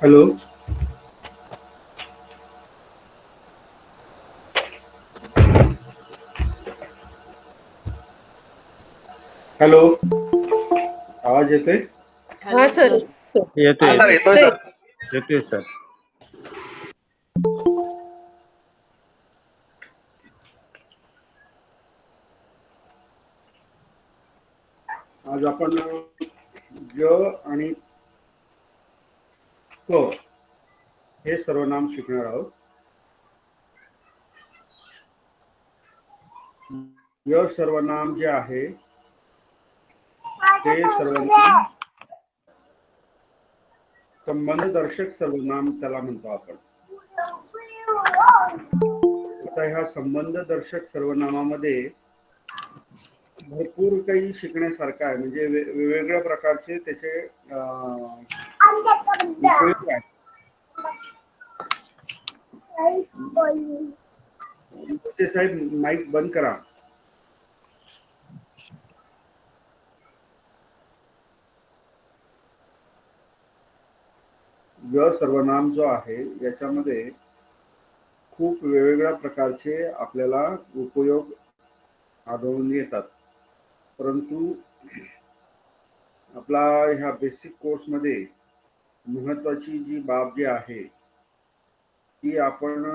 Hello. Hello. आवाज येतोय? हा हॅलो सर सर. येतोय आवाज येतोय येतोय. येतोय सर. आज आपण ज आणि क हे सर्वनाम शिकणार आहोत. य सर्वनाम जे आहे ते सर्वनाम संबंधदर्शक सर्वनाम त्याला म्हणतो आपण. आता ह्या संबंधदर्शक सर्वनामामध्ये भरपूर काही शिकण्यासारखं आहे. म्हणजे वेगवेगळ्या प्रकारचे त्याचे उपयोग आहेत. मोठे साहेब माईक बंद करा. य सर्वनाम जो आहे याच्यामध्ये खूप वेगवेगळ्या प्रकारचे आपल्याला उपयोग आढळून येतात. परंतु आपला ह्या बेसिक कोर्समध्ये महत्वाची जी बाब जी आहे ती आपण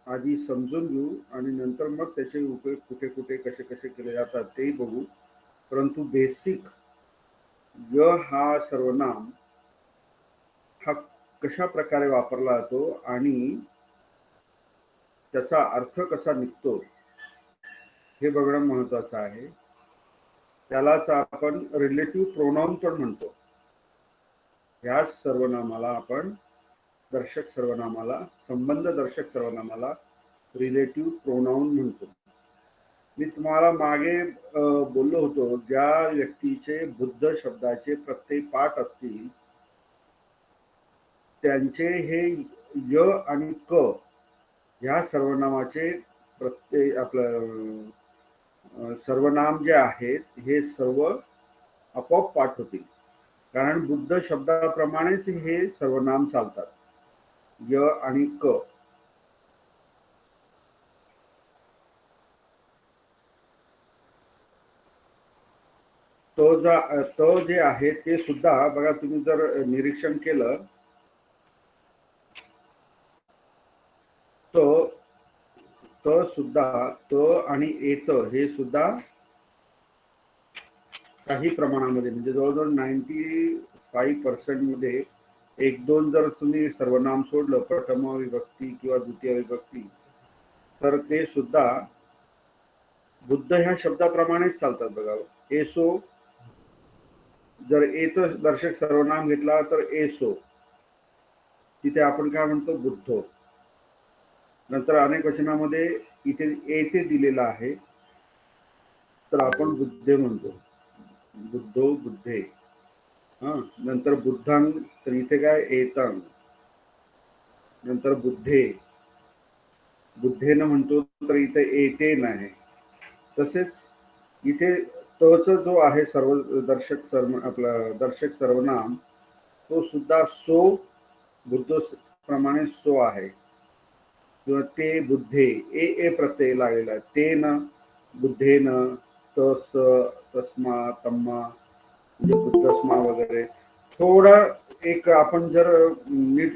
आधी समजून घेऊ आणि नंतर मग त्याचे उपयोग कुठे कुठे कसे कसे केले जातात तेही बघू. परंतु बेसिक य हा सर्वनाम हा कशा प्रकारे वापरला जातो आणि त्याचा अर्थ कसा निघतो हे बघणं महत्वाचं आहे. त्यालाच आपण रिलेटिव्ह प्रोनाउन पण म्हणतो. ह्याच सर्वनामाला आपण दर्शक सर्वनामाला संबंध दर्शक सर्वनामाला रिलेटिव्ह प्रोनाउन म्हणतो. मी तुम्हाला मागे बोललो होतो ज्या व्यक्तीचे बुद्ध शब्दाचे प्रत्यय पाठ असतील त्यांचे हे य आणि क ह्या सर्वनामाचे प्रत्यय आपलं सर्वनाम जे आहेत हे सर्व आपोआप पाठ होतील. कारण बुद्ध शब्दाप्रमाणेच हे सर्वनाम चालतात. य आणि क. तो जे आहे ते सुद्धा बघा तुम्ही जर निरीक्षण केलं तो सुद्धा आणि येत हे सुद्धा काही प्रमाणामध्ये म्हणजे जवळजवळ 95% मध्ये एक दोन जर तुम्ही सर्वनाम सोडलं प्रथम विभक्ती किंवा द्वितीय विभक्ती तर ते सुद्धा बुद्ध ह्या शब्दाप्रमाणेच चालतात. बघा एसो जर एत दर्शक सर्वनाम घेतला तर एसो तिथे आपण काय म्हणतो बुद्धो. नंतर अनेक वचनामध्ये इथे एथे दिलेला आहे तर आपण बुद्धे म्हणतो. बुद्धो बुद्धे. नंतर बुद्धंग तर इथे काय एतंग. नंतर बुद्धे बुद्धेन म्हणतो तर इथे एतेन आहे. तसेच इथे तच जो आहे दर्शक सर्वनाम तो सुद्धा सो बुद्धो प्रमाणे सो आहे किंवा ते बुद्धे ए प्रत्यय लागलेला ते न बुद्धेन तस तस्मा तम्मा म्हणजे बुद्धस्मा वगैरे. थोडा एक आपण जर नीट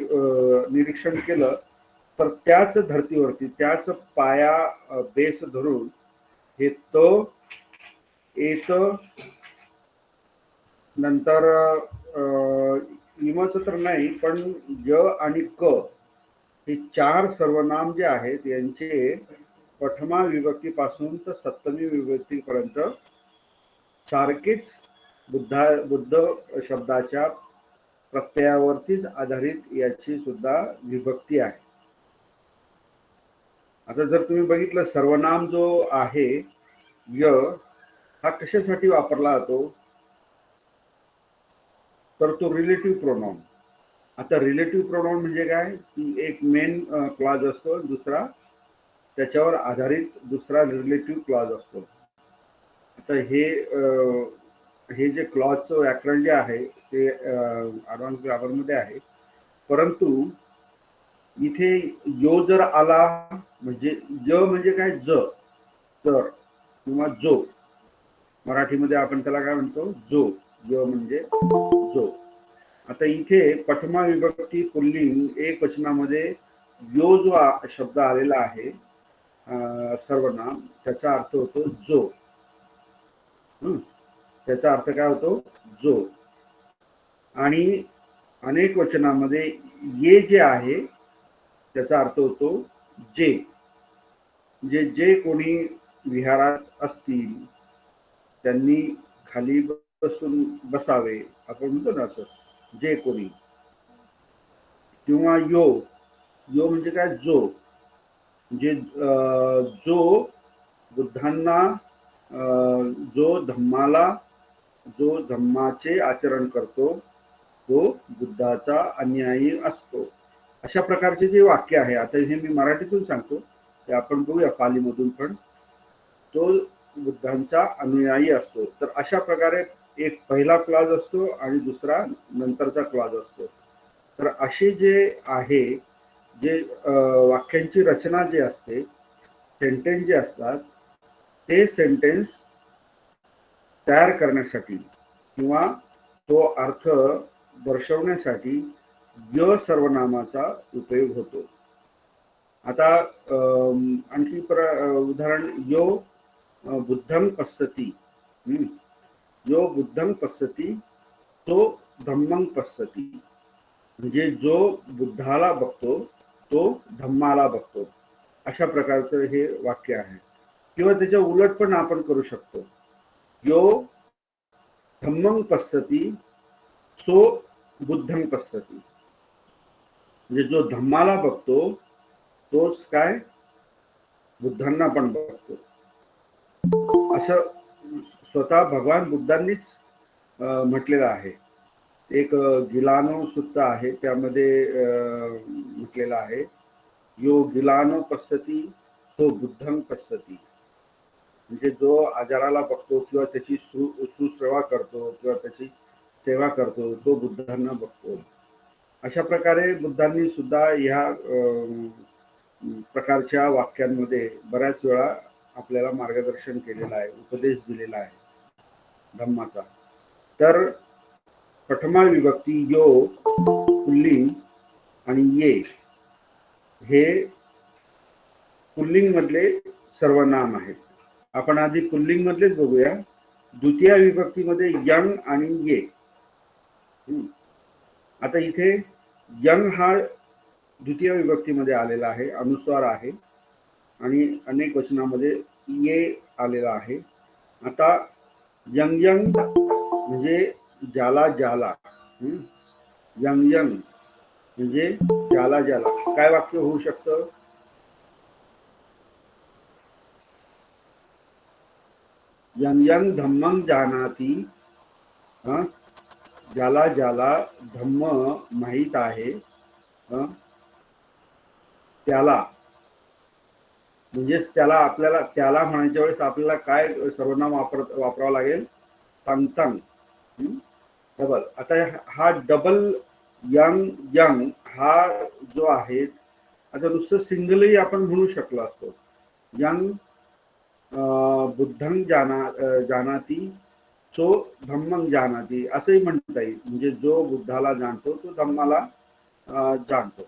निरीक्षण केलं तर त्याच धर्तीवरती त्याच पाया बेस धरून हे त एत नंतर इमच तर नाही पण य आणि क हे चार सर्वनाम जे आहेत यांचे प्रथमा विभक्तीपासून तर सप्तमी विभक्तीपर्यंत सारखेच बुद्ध शब्दाच्या प्रत्ययावरतीच आधारित याची सुद्धा विभक्ती आहे. आता जर तुम्ही बघितलं सर्वनाम जो आहे य हा कशासाठी वापरला जातो तर तो रिलेटिव्ह प्रोनाउन. आता रिलेटिव्ह प्रोनाउन म्हणजे काय की एक मेन क्लॉज असतो दुसरा त्याच्यावर आधारित दुसरा रिलेटिव्ह क्लॉज असतो. आता हे जे क्लॉजचं व्याकरण जे आहे ते ॲडव्हान्स ग्रामरमध्ये आहे. परंतु इथे यो जर आला म्हणजे य म्हणजे काय, ज, तर किंवा जो, मराठीमध्ये आपण त्याला काय म्हणतो, जो. य म्हणजे जो. आता इथे प्रथमा विभक्ती पुल्लिंग एक वचनामध्ये यो जो शब्द आलेला आहे सर्वनाम, त्याचा अर्थ होतो जो. त्याचा अर्थ काय होतो, जो. आणि अनेक वचनामध्ये ये जे आहे त्याचा अर्थ होतो जे. म्हणजे जे कोणी विहारात असतील त्यांनी खाली बसून बसावे, आपण म्हणतो ना असं, जे कोणी. किंवा यो, यो म्हणजे काय, जो. म्हणजे जो बुद्धांना, जो धम्माला, जो धम्माचे आचरण करतो तो बुद्धाचा अनुयायी असतो. अशा प्रकारचे जे वाक्य आहे, आता हे मी मराठीतून सांगतो, ते आपण बघूया पालीमधून पण. तो बुद्धांचा अनुयायी असतो. तर अशा प्रकारे एक पहिला क्लॉज असतो आणि दुसरा नंतरचा क्लॉज असतो. तर असे जे आहे, जे वाक्यांची रचना जे असते, सेंटेन्स जे असतात, ते सेंटेन्स तयार करण्यासाठी किंवा तो अर्थ दर्शवण्यासाठी य सर्वनामाचा उपयोग होतो. आता आणखी उदाहरण, यो बुद्धं पश्यति, यो बुद्धं पश्यति तो धम्मं पश्यति. म्हणजे जो बुद्धाला बघतो तो धम्माला बघतो. अशा प्रकारचं हे वाक्य आहे. किंवा त्याच्या उलट पण आपण करू शकतो, यो धम्मं पश्यति सो बुद्धं पश्यति. म्हणजे जो धम्माला बघतो तोच काय, बुद्धांना पण बघतो. असं स्वतः भगवान बुद्धांनीच म्हटलेलं आहे. एक गिलानो सुत्त आहे, त्यामध्ये म्हटलेलं आहे, यो गिलानो पश्यति तो बुद्धं पश्यति. म्हणजे जो आजाराला बघतो किंवा त्याची सुसेवा करतो किंवा त्याची सेवा करतो तो बुद्धांना बघतो. अशा प्रकारे बुद्धांनी सुद्धा ह्या प्रकारच्या वाक्यांमध्ये बऱ्याच वेळा आपल्याला मार्गदर्शन केलेलं आहे, उपदेश दिलेला आहे धम्माचा. तर प्रथमा विभक्ती यो, पुल्लिंग आणि ये हे पुल्लिंग मधले सर्वनाम आहेत. आपण आधी पुल्लिंग मधलेच बघूया. द्वितीय विभक्तीमध्ये यंग आणि ये. आता इथे यंग हा द्वितीय विभक्तीमध्ये आलेला आहे, अनुस्वार आहे, आणि अनेक वचनामध्ये ये आलेला आहे. आता यंग यंग म्हणजे ज्याला ज्याला, यंग यंग म्हणजे ज्याला ज्याला. काय वाक्य होऊ शकतं, यंग यंग धम्मं जानाति, ज्याला ज्याला धम्म माहित आहे त्याला. म्हणजेच त्याला, आपल्याला त्याला म्हणायच्या वेळेस आपल्याला काय सर्वनाम वापरावं लागेल, तंग तंग, डबल. आता हा डबल यंग यंग हा जो आहे, आता नुसतं सिंगलही आपण म्हणू शकलो असतो, यंग बुद्धं जानाति सो धम्मं जानाति असंही म्हणता येईल. म्हणजे जो बुद्धाला जाणतो तो धम्माला जाणतो,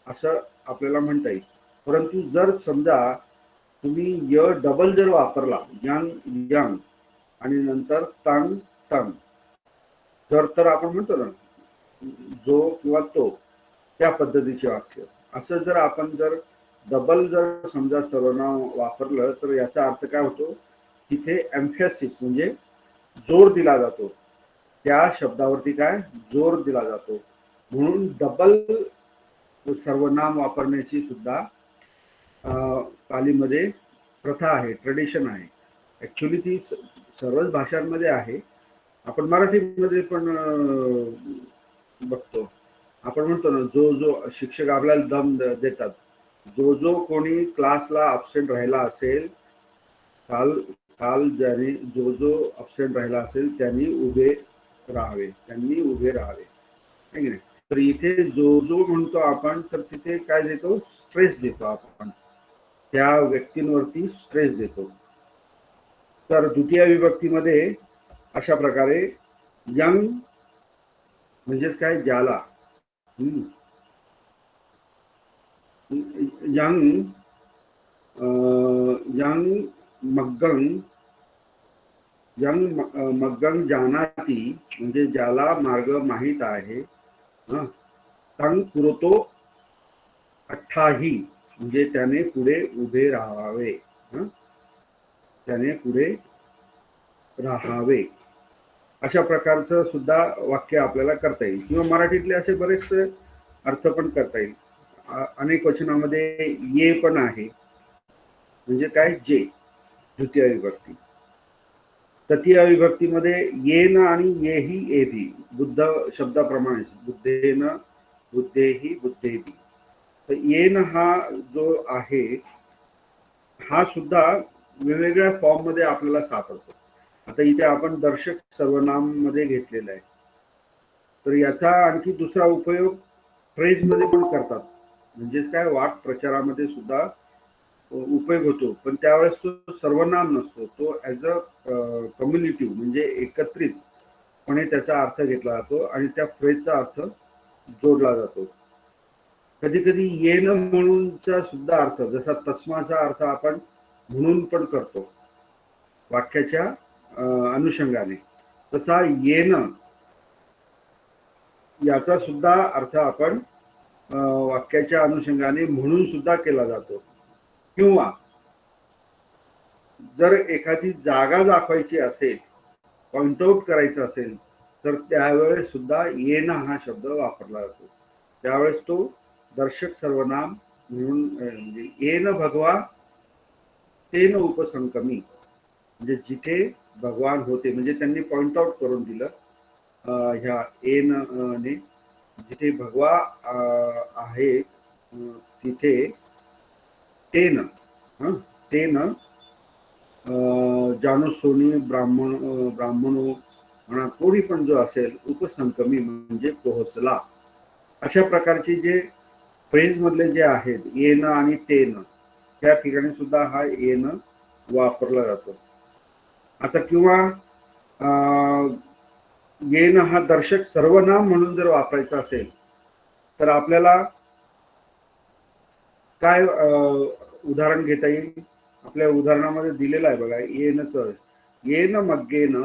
असं आपल्याला म्हणता येईल. परंतु जर समजा तुम्ही य डबल जर वापरला, यंग यंग आणि नंतर तंग तंग, तर आपण म्हणतो ना जो किंवा तो, त्या पद्धतीचे वाक्य. असं जर आपण जर डबल जर समजा सर्वनाम वापरलं तर याचा अर्थ काय होतो, तिथे एम्फॅसिस म्हणजे जोर दिला जातो, त्या शब्दावरती काय जोर दिला जातो. म्हणून डबल सर्वनाम वापरण्याची सुद्धा पालीमध्ये प्रथा आहे, ट्रेडिशन आहे. ऍक्च्युली ती सर्वच भाषांमध्ये आहे. आपण मराठीमध्ये पण बघतो. आपण म्हणतो ना, जो जो शिक्षक आपल्याला दम देतात, जो जो कोणी क्लासला अब्सेंट राहिला असेल, काल ज्याने जो जो अब्सेंट राहिला असेल त्यांनी उभे राहावे, है की नाही. तर इथे जो जो म्हणतो आपण, तर तिथे काय देतो, स्ट्रेस देतो आपण, त्या व्यक्तींवरती स्ट्रेस देतो. तर द्वितीय विभक्तीमध्ये अशा प्रकारे यंग म्हणजेच काय, ज्याला, यंग यंग मग्गंग, यंग मग्गंग जानाती म्हणजे ज्याला मार्ग माहीत आहे. तंग पुरतो अठ्ठाही म्हणजे त्याने पुढे उभे राहावे, त्याने पुढे राहावे. अशा प्रकारचं सुद्धा वाक्य आपल्याला करता येईल, किंवा मराठीतले असे बरेच अर्थ पण करता येईल. अनेक वचनामध्ये ये पण आहे, म्हणजे काय, जे द्वितीय विभक्ती. तृतीय विभक्तीमध्ये येन आणि येही एभी, बुद्ध शब्दाप्रमाणे बुद्धेन बुद्धेही बुद्धेभी. तर येन हा जो आहे हा सुद्धा वेगवेगळ्या फॉर्म मध्ये आपल्याला सापडतो. आता इथे आपण दर्शक सर्वनाम मध्ये घेतलेला आहे, तर याचा आणखी दुसरा उपयोग फ्रेज मध्ये पण करतात, म्हणजेच काय, वाक प्रचारामध्ये सुद्धा उपयोग होतो. पण त्यावेळेस तो सर्वनाम नसतो, तो ऍज अ कम्युनिटिव्ह म्हणजे एकत्रितपणे त्याचा अर्थ घेतला जातो आणि त्या फ्रेजचा अर्थ जोडला जातो. कधी कधी येन म्हणूनचा सुद्धा अर्थ, जसा तस्माचा अर्थ आपण म्हणून पण करतो वाक्याच्या अनुषंगाने, तसा येन याचा सुद्धा अर्थ आपण वाक्याच्या अनुषंगाने म्हणून सुद्धा केला जातो. किंवा जर एखादी जागा दाखवायची असेल, पॉइंट आउट करायचं असेल, तर त्यावेळेस सुद्धा येन हा शब्द वापरला जातो. त्यावेळेस तो दर्शक सर्वनाम म्हणून, म्हणजे येन भगवा तेन उपसंकमी, म्हणजे जिथे भगवान होते, म्हणजे त्यांनी पॉइंट आउट करून दिलं ह्या येन ने, जिथे भगवा आहे तिथे तेन, तेन जानोसोनी ब्राह्मणो म्हणा, कोणी पण जो असेल, उपसंकमी म्हणजे पोहोचला. अशा प्रकारचे जे फ्रेज मधले जे आहेत येन आणि तेन, त्या ठिकाणी सुद्धा हा येन वापरला जातो. आता किंवा येन हा दर्शक सर्वनाम म्हणून जर वापरायचा असेल, तर आपल्याला काय उदाहरण घेता येईल? आपल्या उदाहरणामध्ये दिलेलं आहे बघा, येनच, येन मग्गेन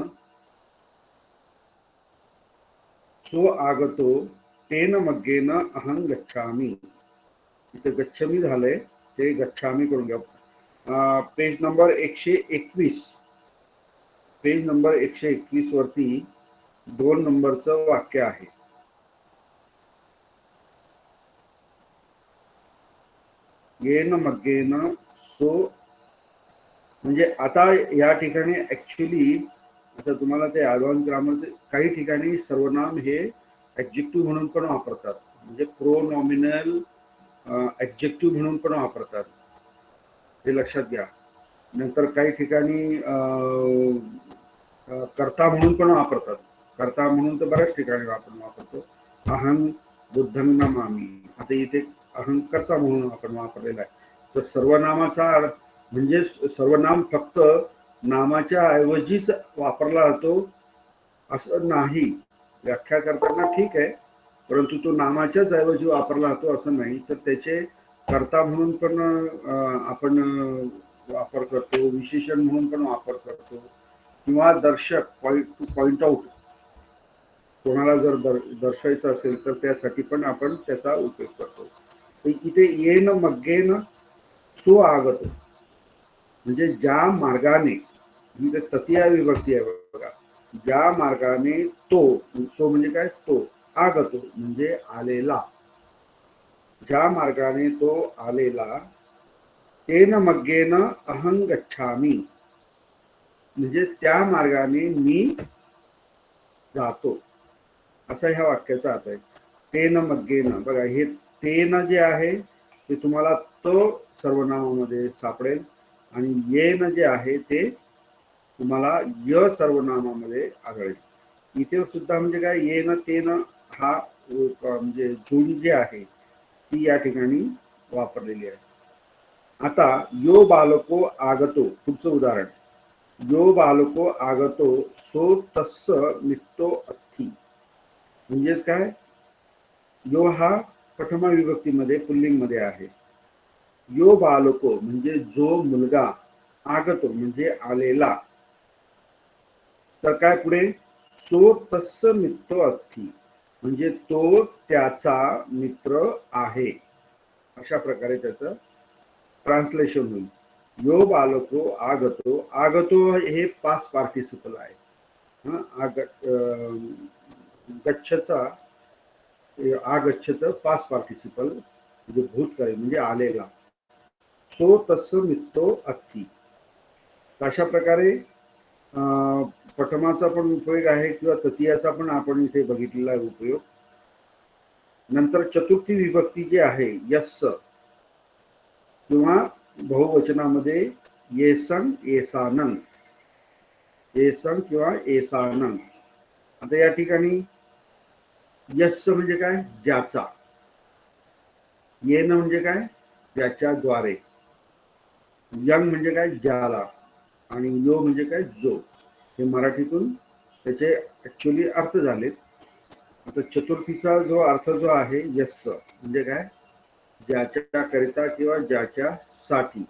सो आगतो तेन मग्गेन अहं गच्छामी. इथे गच्छामी झालंय, ते गच्छामी करून घ्या. पेज नंबर 121, पेज नंबर 121 वरती 2 नंबरचं वाक्य आहे. येन मग्गेन सो, म्हणजे आता या ठिकाणी ऍक्च्युली, आता तुम्हाला ते ॲडव्हान्स ग्रामरचे काही ठिकाणी सर्वनाम हे ऍडजेक्टिव्ह म्हणून पण वापरतात, म्हणजे प्रोनॉमिनल ऍडजेक्टिव्ह म्हणून पण वापरतात, हे लक्षात घ्या. नंतर काही ठिकाणी कर्ता म्हणून पण वापरतात. कर्ता म्हणून तर बऱ्याच ठिकाणी आपण वापरतो. अहं बुद्धं नमामि, आता इथे अहं कर्ता म्हणून आपण वापरलेला आहे. तर सर्वनामाचा म्हणजे सर्वनाम फक्त नामाच्या ऐवजीच वापरला जातो असं नाही. व्याख्या करताना ठीक आहे, परंतु तो नामाच्याच ऐवजी वापरला जातो असं नाही. तर त्याचे कर्ता म्हणून पण आपण वापर करतो, विशेषण म्हणून पण वापर करतो, किंवा दर्शक, पॉइंट आउट, कोणाला जर दर्शायचं असेल तर त्यासाठी पण आपण त्याचा उपयोग करतो. इथे येन मग्गेन सो आगत, म्हणजे ज्या मार्गाने, म्हणजे तृतीय विभक्ती आहे बघा, ज्या मार्गाने तो, सो म्हणजे काय, तो, आगतो म्हणजे आलेला, ज्या मार्गाने तो आलेला, तेन मग्गेन अहं गच्छामी म्हणजे त्या मार्गाने मी जातो, असा ह्या वाक्याचा अर्थ आहे. तेन मग्गेन, बघा हे तेन जे आहे ते तुम्हाला तो सर्वनामामध्ये सापडेल, आणि येन जे आहे ते तुम्हाला य सर्वनामामध्ये आढळेल. इथे सुद्धा म्हणजे काय, येन तेन हा म्हणजे जून जे आहे ती या ठिकाणी वापरलेली आहे. आता यो बालको आगतो, पुढचं उदाहरण, यो बालको आगतो सो तस्स निघतो अथी. म्हणजेच काय, यो हा प्रथमा विभक्तीमध्ये पुल्लिंग मध्ये आहे. यो बालको म्हणजे जो मुलगा, आगतो म्हणजे आलेला, तर काय पुढे, सो तस्स मित्र अथी म्हणजे तो त्याचा मित्र आहे, अशा प्रकारे त्याचं ट्रान्सलेशन होईल. यो बालको आगतो, आगतो हे पास्ट पार्टिसिपल आहे. गच्छचा, आगच्छचं पास्ट पार्टिसिपल म्हणजे भूतकाळी म्हणजे आलेला. सो तस्स मित्तो अथी. अशा प्रकारे प्रथमाचा पण उपयोग आहे किंवा तृतीयाचा पण आपण इथे बघितलेला उपयोग. नंतर चतुर्थी विभक्ती जी आहे यस्स किंवा बहुवचनामध्ये येसन येसानं, येसन किंवा येसानं. आता या ठिकाणी यस्स म्हणजे काय, ज्याचा, येन म्हणजे काय, ज्याच्याद्वारे, यंग म्हणजे काय, ज्याला, आणि यो म्हणजे काय, जो. हे मराठीतून त्याचे ऍक्च्युअली अर्थ झालेत. आता चतुर्थीचा जो अर्थ जो आहे यस्स म्हणजे काय, ज्याच्या करिता किंवा ज्याच्यासाठी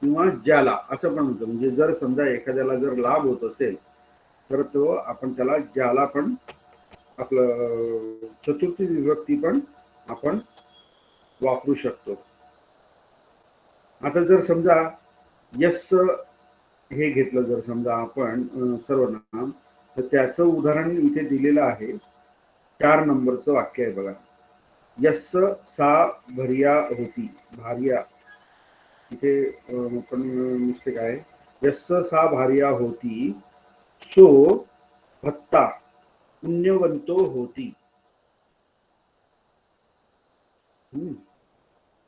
किंवा ज्याला असं पण होतं. म्हणजे जर समजा एखाद्याला जर लाभ होत असेल तर तो आपण त्याला ज्याला पण आपलं चतुर्थी विभक्ती पण आपण वापरू शकतो. आता जर समजा यस्स हे घेतलं जर समजा आपण सर्वनाम, तर त्याचं उदाहरण इथे दिलेलं आहे. 4 नंबरचं वाक्य आहे बघा. यस्स सा भर्या होती, भार्या, इथे पण मिस्टेक आहे. यस्स सा भार्या होती सो भत्ता पुण्यवंतो होती.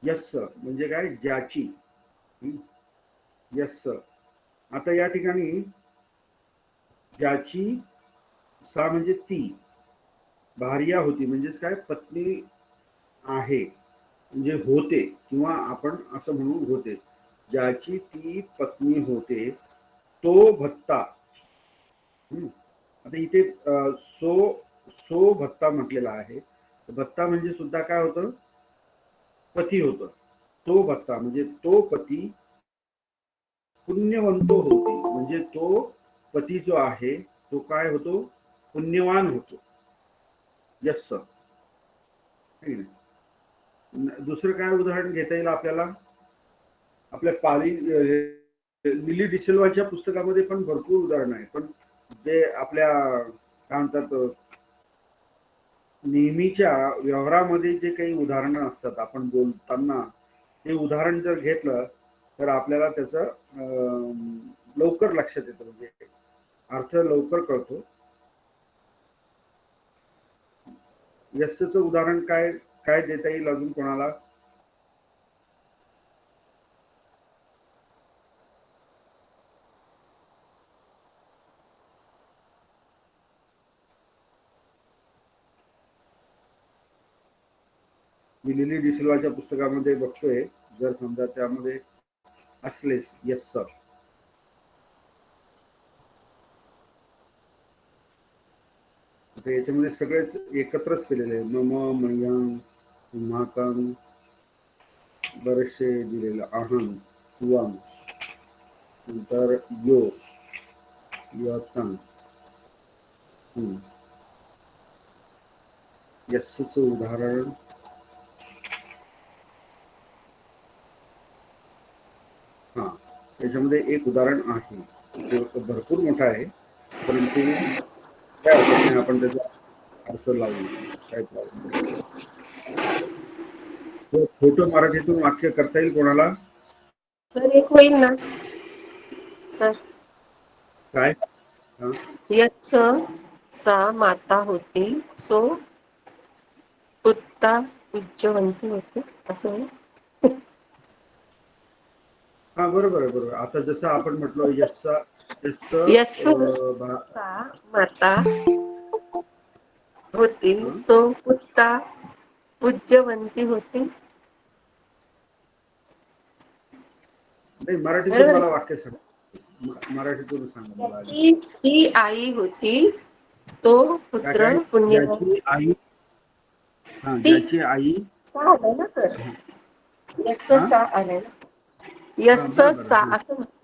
यस्स म्हणजे काय, ज्याची. यस्स. आता या ठिकाणी ज्याची, सा म्हणजे ती, भार्या होती म्हणजेच काय, पत्नी आहे, म्हणजे होते, किंवा आपण असं म्हणू होते, ज्याची ती पत्नी होते तो भत्ता. आता इथे सो भत्ता म्हटलेला आहे. भत्ता म्हणजे सुद्धा काय होतं, पती होतं. तो भत्ता म्हणजे तो पती पुण्यवंतो होती म्हणजे तो पती जो आहे तो काय होतो, पुण्यवान होतो. यस्स. दुसरं काय उदाहरण घेता येईल आपल्याला, आपल्या पाली लिली डिसिल्वाच्या पुस्तकामध्ये पण भरपूर उदाहरण आहे. पण जे आपल्या काय म्हणतात नेहमीच्या व्यवहारामध्ये जे काही उदाहरणं असतात, आपण बोलताना ते उदाहरण जर घेतलं तर आपल्याला त्याचं लवकर लक्षात येतं, म्हणजे अर्थ लवकर कळतो. यस्सचं उदाहरण काय काय देता येईल अजून कोणाला? मी लिली डिसिल्वाच्या पुस्तकामध्ये बघतोय, जर समजा त्यामध्ये असलेच यस्स. याच्यामध्ये सगळेच एकत्रच केलेले आहे. मम, मयं, महाकं, बरेचसे दिलेलं, अहं, त्वं, नंतर यो, यतं. यस्सचं उदाहरण हा, त्याच्यामध्ये एक उदाहरण आहे, ते भरपूर मोठं आहे, परंतु काय हरकत नाही, आपण त्याचा अर्थ लावू, काय प्रॉब्लेम. छोटं मराठीतून वाक्य करता येईल कोणाला? तर एक होईल ना सर. काय? यस्स सा माता होती सो उत्ता उज्जवंती होती, असं होईल. हा बरोबर आहे, बरोबर. आता जसं आपण म्हटलो यस्स सा माता होती हं? सो पुत्ता पूज्यवंती होती. नाही, मराठीतून बरोबर मला आहे. वाक्य सांग. मराठीतून सांगा मला आधी. त्याची ती आई होती, तो काय पुत्र काय? पुण्यवान. ज्याची आई, हा, ती ज्याची आई, सा आलं ना सर, हा यस हा सा आलंय ना, हा, यस बरोबर सा आहे. असं म्हणतो.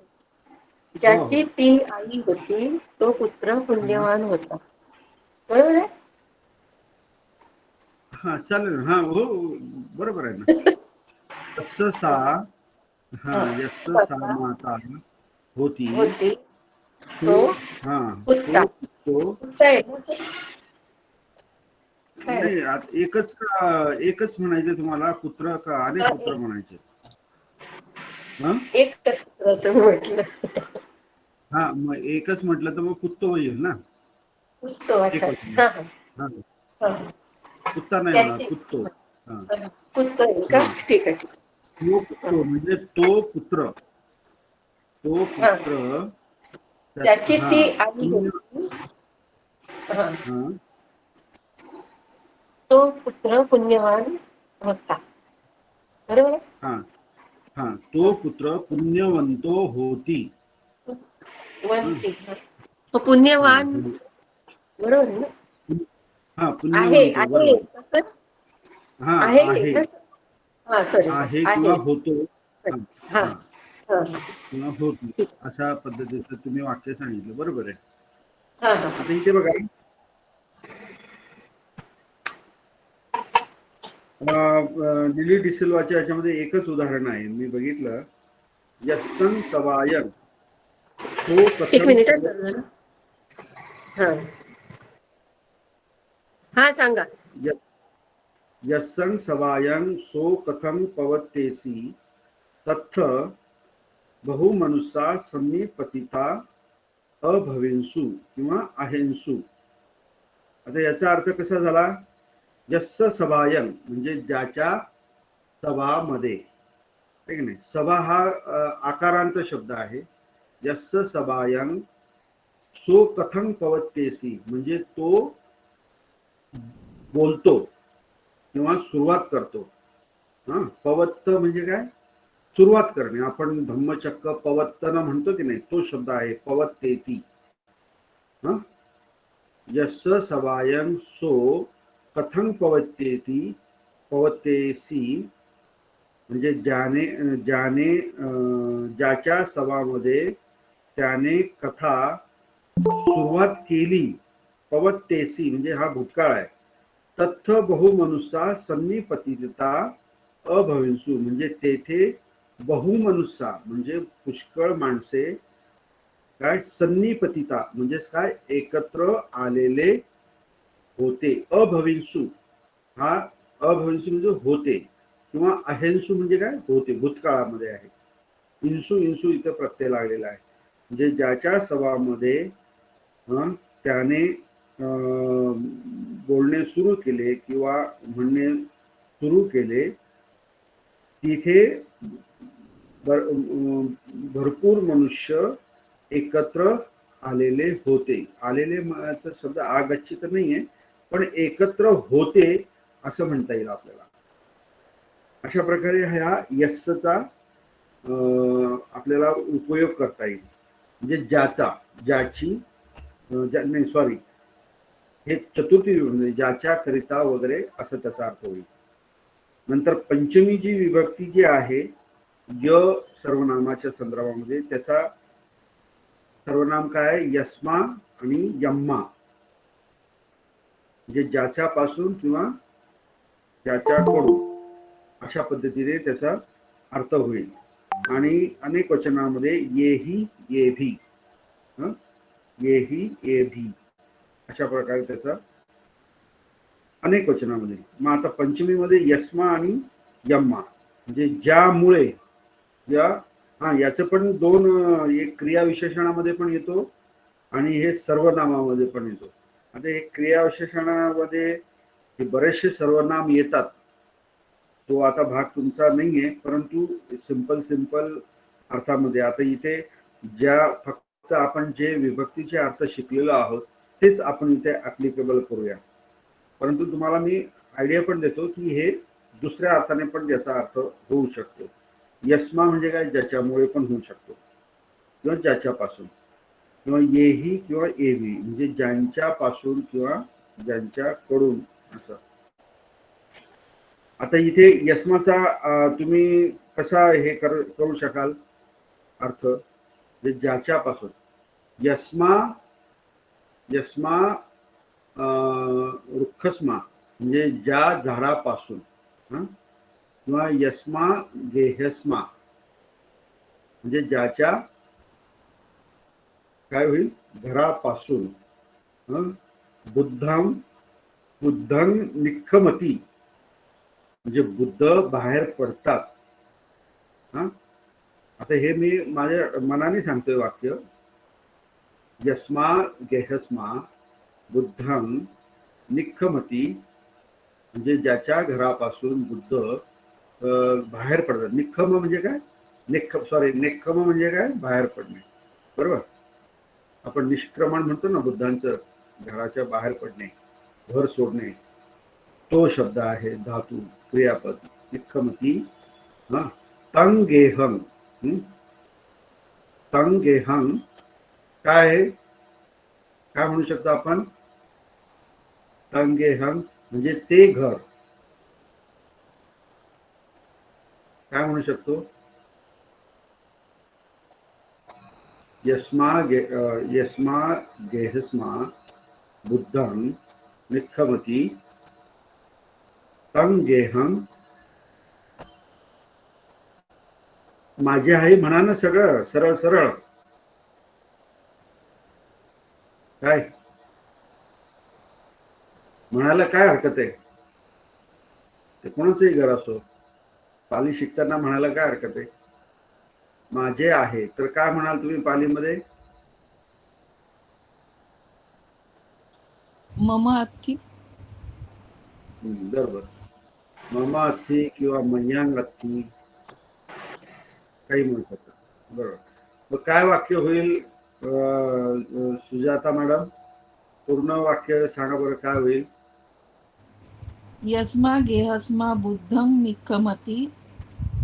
हा. हो ज्याची हो. ती आई होती, तो पुत्र हा पुण्यवान होता. बरोबर आहे. हा, चालेल. हा, हो, बरोबर आहे ना. यस्स सा, हा, हा. यस्स सा माता माता होती, होती सो, सो हा, पुत्ता. तो पुत्ता आहे ना ते? काय नाही, एकच एकच म्हणायचे तुम्हाला, पुत्र का अनेक पुत्र आहे? म्हणायचे? हा एक पुत्राचं म्हटलं. हा, मग एकच म्हटलं तर मग पुत्त होईल ना. पुत्तो, अच्छा एक अच्छा. वचन. हा हा, हा हा. पुत्ता नाही होणार, त्याची पुत्तो. हा पुत्तो आहे का? हा, ठीक आहे. तो पुत्तो म्हणजे तो पुत्र, तो हा. पुत्र त्याची हा ती आई पुण्य, होती. हा. हा तो पुत्र पुण्यवान होता. बरोबर आहे? हा हा, तो पुत्र पुण्यवंतो होती. हं? वंती. तो हा पुण्यवान, बरोबर आहे ना? हा, आहे पुण्यवंतो, आहे बरोबर. तसंच हा, आहे आहे ना? हा सॉरी आहे सॉरी किंवा आहे. होतो. हा हा हा, हा हा. किंवा होतो, ठीक. अशा पद्धतीचं तुम्ही वाक्य सांगितलं, बरोबर आहे. हा हा. आता इथे बघा, लिली डिसिल्वाच्या याच्यामध्ये एकच उदाहरण आहे, मी बघितलं. यस्सन सवायन सो एक कथम मिनिट हा सर जरा. हा हा, सांगा. यस्सन सवायन सो कथम पवत्येसी तत्थ बहुमनुसा सन्निपतिता अभविंसु किंवा आहेंसु. आता याचा अर्थ कसा झाला? यस्स सभायन म्हणजे ज्याच्या सभामध्ये, ठीक नाही, सभा हा आकारांत शब्द आहे. यस्स सभायन सो कथन पवत्येसी म्हणजे तो बोलतो किंवा सुरुवात करतो. हा, पवत्त म्हणजे काय? सुरुवात करणे. आपण धम्मचक्र पवत्तन म्हणतो की नाही, तो शब्द आहे पवत्तेती. हा, यस्स सवायन सो कथं पवत्येती पवत्येसी म्हणजे ज्याच्या सभामध्ये त्याने कथा सुरुवात केली. पवत्येसी म्हणजे हा भूतकाळ आहे. तत्थ बहुमनुसा सन्निपतिता अभविंसु म्हणजे तेथे बहुमनुसा म्हणजे पुष्कळ माणसे काय, सन्निपतिता म्हणजे काय, एकत्र आलेले होते. अभविंसु हा, अभविंसु म्हणजे होते, किंवा अहेंसु म्हणजे काय, होते, भूतकाळामध्ये आहे. इंसू इंसू इथं प्रत्यय लागलेला आहे. म्हणजे ज्याच्या सभामध्ये त्याने बोलणे सुरू केले किंवा म्हणणे सुरू केले, तिथे भरपूर मनुष्य एकत्र आलेले होते. आलेले शब्द आगच्छी तर नाहीये, पण एकत्र होते असं म्हणता येईल आपल्याला. अशा प्रकारे ह्या यस्सचा आपल्याला उपयोग करता येईल. म्हणजे ज्याचा, ज्याची, नाही सॉरी, हे चतुर्थी म्हणजे ज्याच्या करिता वगैरे असं त्याचा अर्थ होईल. नंतर पंचमी जी विभक्ती जी आहे य सर्वनामाच्या संदर्भामध्ये, त्याचा सर्वनाम काय, यस्मा आणि यम्मा म्हणजे ज्याच्यापासून किंवा ज्याच्याकडून, अशा पद्धतीने त्याचा अर्थ होईल. आणि अनेक वचनामध्ये येही येभी, येही येभी अशा प्रकारे त्याचा अनेक वचनामध्ये. मग आता पंचमीमध्ये यस्मा आणि यम्मा म्हणजे ज्यामुळे, या, हा, याचं पण दोन, एक क्रिया विशेषणामध्ये पण येतो आणि हे सर्वनामामध्ये पण येतो. आता एक क्रिया विशेषणामध्ये बरेचसे सर्वनाम येतात, तो आता भाग तुमचा नाहीये, परंतु सिंपल अर्थामध्ये आता इथे ज्या आपण जे विभक्तीचे अर्थ शिकलेलो आहोत तेच आपण इथे ऍप्लिकेबल करूया. परंतु तुम्हाला मी आयडिया पण देतो की हे दुसऱ्या अर्थाने पण याचा अर्थ होऊ शकतो. यस्मा म्हणजे काय, ज्याच्यामुळे पण होऊ शकतो किंवा ज्याच्यापासून, किंवा येही किंवा एवी म्हणजे ज्यांच्यापासून किंवा ज्यांच्याकडून असं. आता इथे यस्माचा तुम्ही कसा हे करू शकाल अर्थ, जे ज्याच्यापासून. यस्मा यस्मा वृक्षस्मा म्हणजे ज्या झाडापासून, किंवा यस्मा गेहस्मा म्हणजे ज्याच्या काय होईल, घरापासून. बुद्धं बुद्धं निक्खमती म्हणजे बुद्ध बाहेर पडतात. आता हे मी माझ्या मनाने सांगतोय वाक्य. यस्मा गेहस्मा बुद्धं निक्खमती म्हणजे ज्याच्या घरापासून बुद्ध बाहेर पडतात. निक्खम म्हणजे काय, नेक्खम म्हणजे काय, बाहेर पडणे. बरोबर. आपण निष्क्रमण म्हणतो ना बुद्धांचं, घराच्या बाहेर पडणे, घर सोडणे, तो शब्द आहे, धातू, क्रियापद निक्खमती. तंगेहं तंगेहं काय आहे, काय म्हणू शकतो आपण, तंगेहं म्हणजे ते घर. काय म्हणू शकतो, यस्मा गेहस्मा बुद्धं निक्खमती तंगेहं. माझे आहे म्हणा ना, सगळं सरळ सरळ. काय म्हणायला काय हरकत आहे, ते कोणाचंही घर असो. पाली शिकताना म्हणायला काय हरकत आहे. माझे आहे तर काय म्हणाल तुम्ही पालीमध्ये, मम अत्थी. बरोबर. मम अत्थी किंवा मय्यांग अत्थी काही म्हणू शकतात. बरोबर. मग काय वाक्य होईल सुजाता मॅडम, पूर्ण वाक्य सांगा बरं, काय होईल. यस्मा गेहस्मा बुद्धं निक्खमति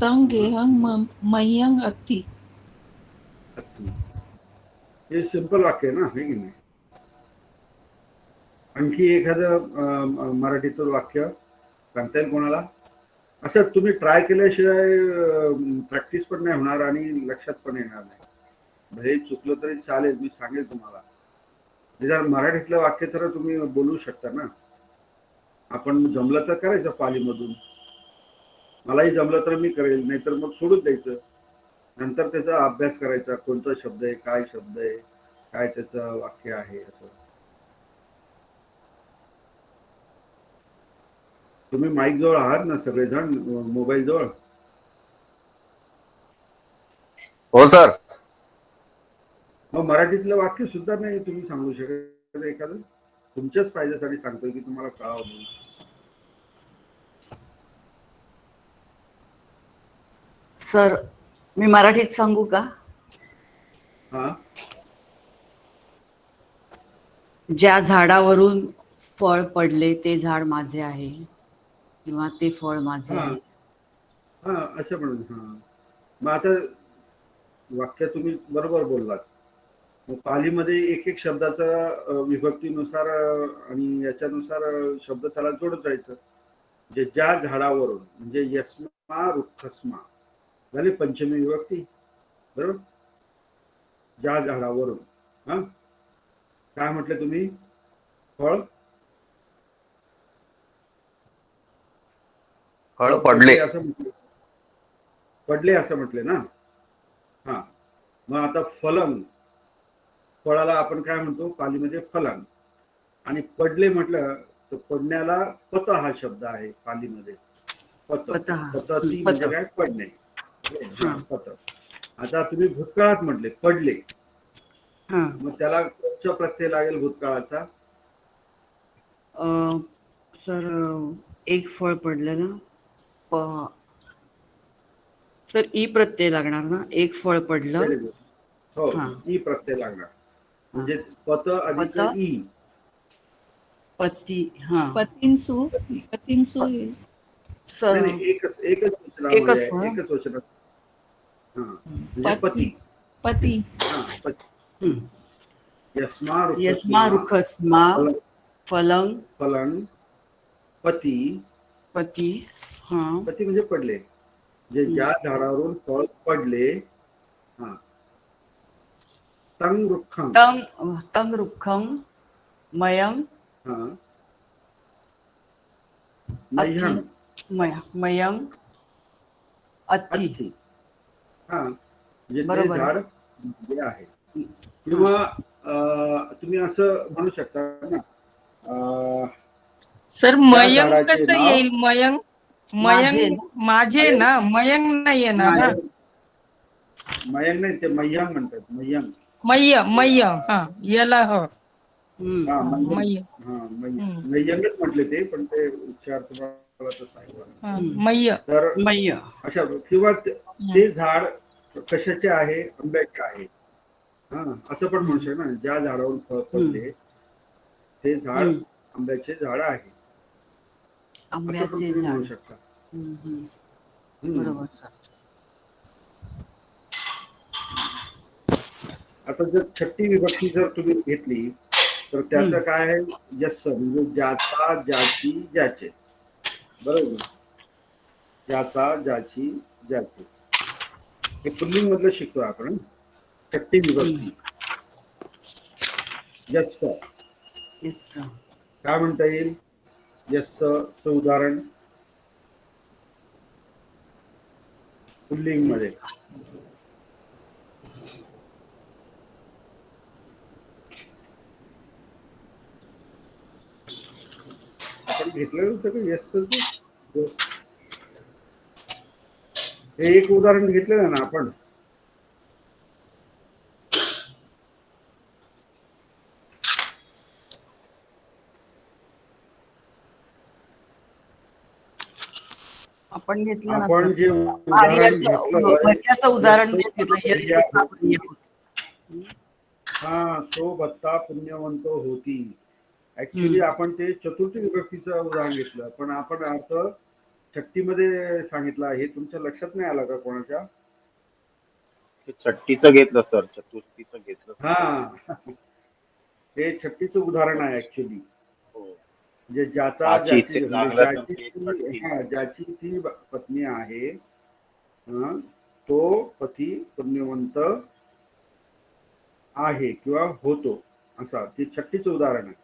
तं गेहं मह्यं अत्थि. हे सिंपल वाक्य आहे ना, हे की नाही. आणखी एखादं मराठीतून वाक्य सांगता येईल कोणाला. असं तुम्ही ट्राय केल्याशिवाय प्रॅक्टिस पण नाही होणार आणि लक्षात पण येणार नाही. भले चुकलं तरी चालेल, मी सांगेल तुम्हाला. जर मराठीतलं वाक्य तर तुम्ही बोलू शकता ना. आपण जमलं तर करायचं पालीमधून, मलाही जमलं तर मी करेल, नाहीतर मग सोडून द्यायचं. नंतर त्याचा अभ्यास करायचा, कोणता शब्द आहे, काय शब्द आहे, काय त्याचं वाक्य आहे. असं तुम्ही माईक जवळ आहात ना सगळेजण, मोबाईल जवळ. हो सर. मग मराठीतलं वाक्य सुद्धा नाही तुम्ही सांगू शकत एखादं. तुमच्याच फायद्यासाठी सांगतोय की तुम्हाला कळावं म्हणून. सर मी मराठीत सांगू का. ज्या झाडावरून फळ पडले ते झाड माझे आहे, किंवा ते फळ माझे आहे. अच्छा म्हणून. मग आता वाक्य तुम्ही बरोबर बोललात. मग पालीमध्ये एक एक शब्दाचा विभक्तीनुसार आणि याच्यानुसार शब्द त्याला जोडत जायचं. म्हणजे ज्या झाडावरून म्हणजे यस्मा वृक्षस्मा झाली पंचमी विभक्ती. बरोबर. ज्या झाडावरून काय म्हटलं तुम्ही, फळ पडले असं म्हटलं, पडले असं म्हटले ना. मग आता फलंग, फळाला आपण काय म्हणतो पालीमध्ये, फलंग. आणि पडले म्हटलं तर पडण्याला पत हा शब्द आहे पालीमध्ये. पतती म्हणजे काय, पडणे. पत. आता तुम्ही भूतकाळात म्हटले पडले, मग त्याला कोणता प्रत्यय लागेल भूतकाळाचा. सर एक फळ पडलं ना, सर ई प्रत्यय लागणार ना. एक फळ पडलं, हो, ई प्रत्यय लागणार. म्हणजे पत अधिक ई. पती हा पतींसु येईल. नाही नाही, एकच वचनामध्ये एकच आहे, फळ? एकच वचनात. हा म्हणजे पती पती. पती हा पती. हम्म. यस्मा यस्मा रुखस्मा फलं फलन पती. पती हा पती म्हणजे पडले, जे ज्या झाडावरून फळ पडले. हा. तंग वृक्षं. तंग रुखं मयं हा. अथि मह्यं मयं अथि अथी. हा म्हणजे ते बरोबर झाड जे आहे. किंवा तुम्ही असं म्हणू शकता ना, सर त्या मयंक झाडाचे कसं नाव येईल? मयंक माझे मयंक माझे ना, मयंक नाही येणार ना. मयंक नाही, ते मह्यंग म्हणतात. मय्यंग. मय्य मय्य हा याला हो हा हा मय्यंग. मय्य हा हम्म. मय्यंगच म्हटले ते, पण ते उच्चार तुम्हाला तसा आहे. हा, मय्य तर मय्य अशा किंवा ते झाड कशाचे आहे? आंब्याचे आहे. हा असं पण म्हणू शकतो ना, ज्या झाडावरून फळ पडले ते झाड आंब्याचे झाड आहे, असं पण आंब्याचे तुम्ही झाड. म्हणू शकता. बरोबर सर. आता जर छट्टी विभक्ती जर तुम्ही घेतली तर त्याचं काय आहे? यस्स म्हणजे ज्याचा, ज्याची, ज्याचे. बरोबर. ज्याचा, ज्याची, ज्याचे. हे पुल्लिंग मधलं शिकतो आपण. छट्टी विभक्ती. यस्स येस काय म्हणता येईल? यस्सचं उदाहरण पुल्लिंग मध्ये. आपण घेतलं होतं का यस्सचं? हे एक उदाहरण घेतलेलं ना आपण. आपण घेतलं ना आपण सर. जे उदाहरण घेतलं, भत्याचं उदाहरण घेतलं. येस हा सो भत्ता पुण्यवंत होती. ऍक्च्युली आपण ते चतुर्थी विभक्तीचं उदाहरण घेतलं, पण आपण अर्थ छट्टीमध्ये सांगितलं. हे तुमच्या लक्षात नाही आलं का कोणाच्या? छट्टीचं घेतलं सर, चतुर्थीचं घेतलं सर. हा हे छट्टीचं उदाहरण आहे ऍक्च्युली. हो. म्हणजे ज्याचा, ज्याची म्हणजे लागलं तर ते ज्याची ती पत्नी आहे, तो पती पुण्यवंत आहे किंवा होतो, असा ते छट्टीचं उदाहरण आहे.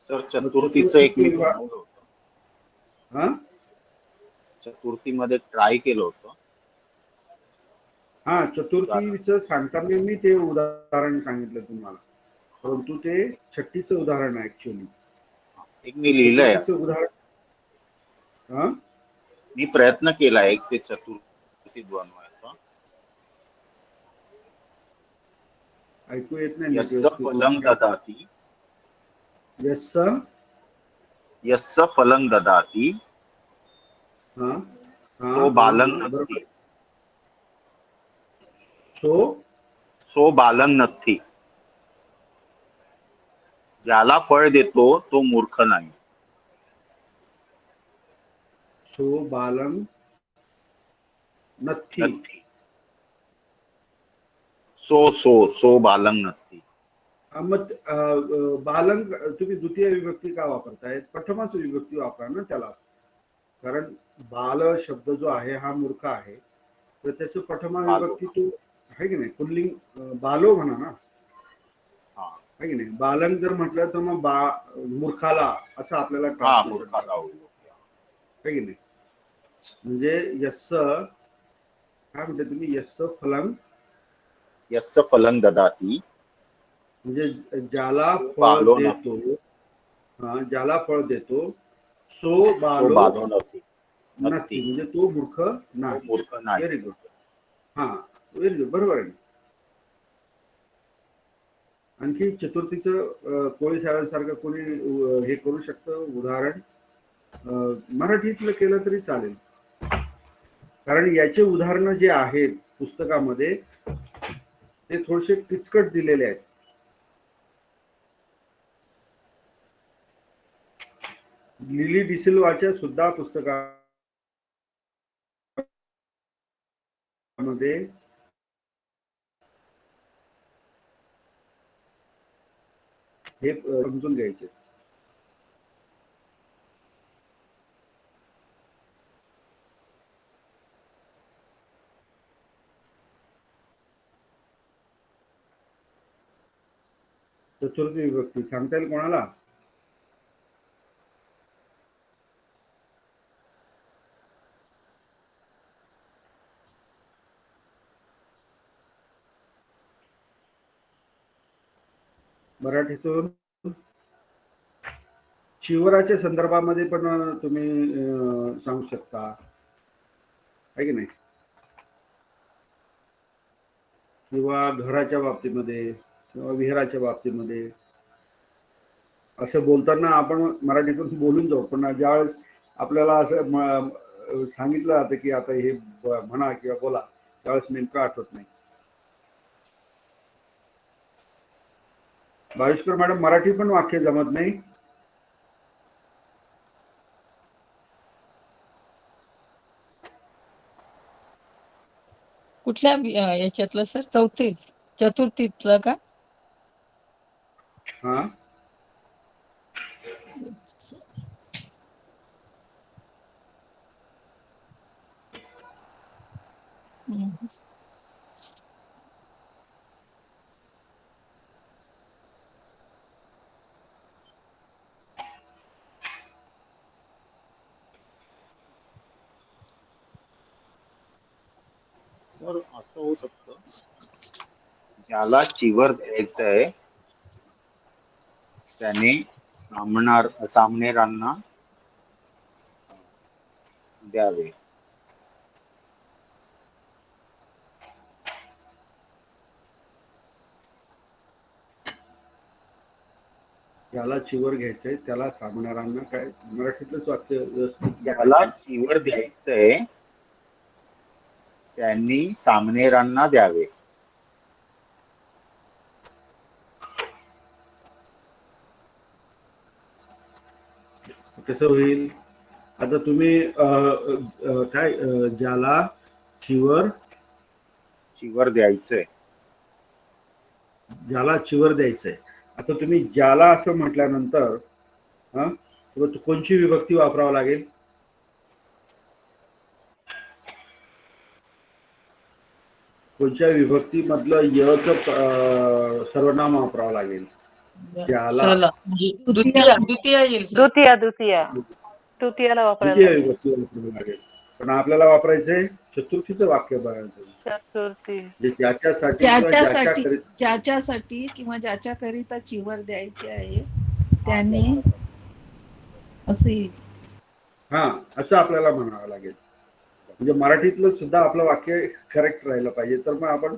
सर चतुर्थीचं एक मी बनवलं होतं. हा चतुर्थीमध्ये ट्राय केलं होतं. हा चतुर्थीचं सांगताना मी ते उदाहरण सांगितलं तुम्हाला, परंतु ते छट्टीचं उदाहरण आहे ऍक्च्युली. एक मी लिहिलंय. हा मी प्रयत्न केला एक ते चतुर्थी बनवायचा. ऐकू येत नाही. यस्स फलं ददाति. यस्स यस्स फलं ददाति सो बालं नत्थि. सो बालं नत्थि. ज्याला फळ देतो तो मूर्ख नाही. सो बालं नत्थी. सो बालं नत्थी. मग बालंग तुम्ही द्वितीय विभक्ती का वापरताय? प्रथमाच विभक्ती वापरा ना त्याला, कारण बाल शब्द जो आहे हा मूर्ख आहे, तर त्याचं प्रथमा विभक्ती तू आहे की नाही? पुल्लिंग बालो म्हणा ना, आहे की नाही? बालंग जर म्हटलं तर मग मूर्खाला असं आपल्याला आहे की नाही? म्हणजे यस्स काय म्हणते तुम्ही? यस्स फलं ददाति म्हणजे ज्याला फळ देतो. ज्याला फळ देतो सो बालो नत्थी, म्हणजे तो मूर्ख नाही. Very good. हा व्हेरी गुड, बरोबर आहे. आणखी चतुर्थीचं कोळी साहेबांसारखं कोणी हे करू शकतं उदाहरण? मराठीतलं केलं तरी चालेल, कारण याचे उदाहरणं जे आहेत पुस्तकामध्ये ते थोडेसे किचकट दिलेले आहेत. लिली डिसिल्वाच्या सुद्धा पुस्तकामध्ये हे समजून घ्यायचे. चतुर्थी विभक्ती सांगता येईल कोणाला? मराठीतून चिवराच्या संदर्भामध्ये पण तुम्ही सांगू शकता, आहे की नाही? किंवा घराच्या बाबतीमध्ये किंवा विहाराच्या बाबतीमध्ये असं बोलताना आपण मराठीतून बोलून जाऊ, पण ज्यावेळेस आपल्याला असं सांगितलं जातं की आता हे म्हणा किंवा बोला, त्यावेळेस नेमकं आठवत नाही. भावेश्वर मॅडम, मराठी पण वाक्य जमत नाही? कुठल्या याच्यातलं सर? चतुर्थीतलं का? हा, सर असं होऊ शकतं, ज्याला चिवर द्यायचं आहे त्याने सामनेरांना द्यावे. ज्याला चिवर घ्यायचंय त्याला सामणाऱ्यांना, काय मराठीतलंच वाक्य व्यवस्थित. ज्याला चिवर द्यायचंय त्यांनी सामनेरांना द्यावे. कसं होईल? आता तुम्ही काय ज्याला चिवर द्यायचंय, ज्याला चिवर द्यायचंय, आता तुम्ही ज्याला असं म्हटल्यानंतर कोणची विभक्ती वापरावं लागेल? कोणत्या विभक्ती मधलं यच सर्वनाम वापरावं लागेल? ज्याला द्वितीय येईल सर. तृतीयाला वापरायला द्वितीय विभक्ती वापरावी लागेल. पण आपल्याला वापरायचंय चतुर्थीचं वाक्य बघायचं. चतुर्थी म्हणजे ज्याच्यासाठी किंवा ज्याच्याकरिता चिवर द्यायची आहे त्याने असं येईल. हा, असं आपल्याला म्हणावं लागेल. म्हणजे मराठीतलं सुद्धा आपलं वाक्य करेक्ट राहिलं पाहिजे. तर मग आपण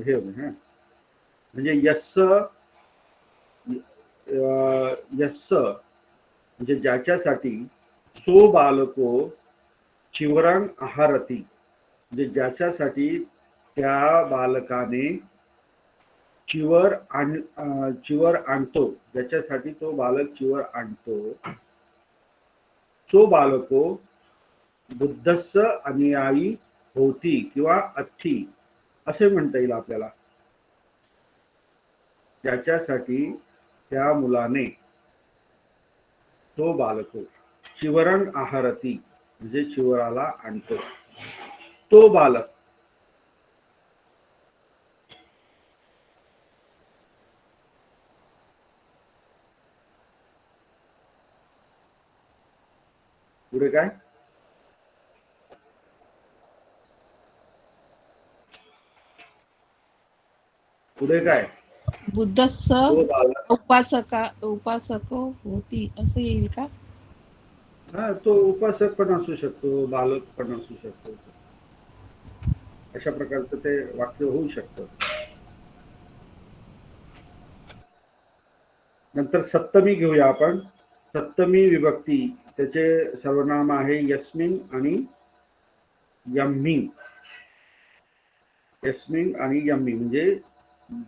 हे म्हणजे यस्स म्हणजे ज्याच्यासाठी, सो बालको चिवरांग आहारती म्हणजे ज्याच्यासाठी त्या बालकाने चिवर आणतो, ज्याच्यासाठी तो बालक चिवर आणतो. सो बालको बुद्धस्स अनुयायी होती किंवा अथी असे म्हणता येईल आपल्याला. ज्याच्यासाठी त्या मुलाने, तो बालको चिवरण आहारती म्हणजे चिवराला आणतो, तो बालक. पुढे काय? पुढे काय? बुद्धस्स तो बालक, उपासक होती असं येईल का? हा, तो उपासक पण असू शकतो, बालक पण असू शकतो. अशा प्रकारचं ते वाक्य होऊ शकतं. नंतर सप्तमी घेऊया आपण. सप्तमी विभक्ती, त्याचे सर्वनाम आहे यस्मिन आणि यम्मी. यस्मिन आणि यम्मी म्हणजे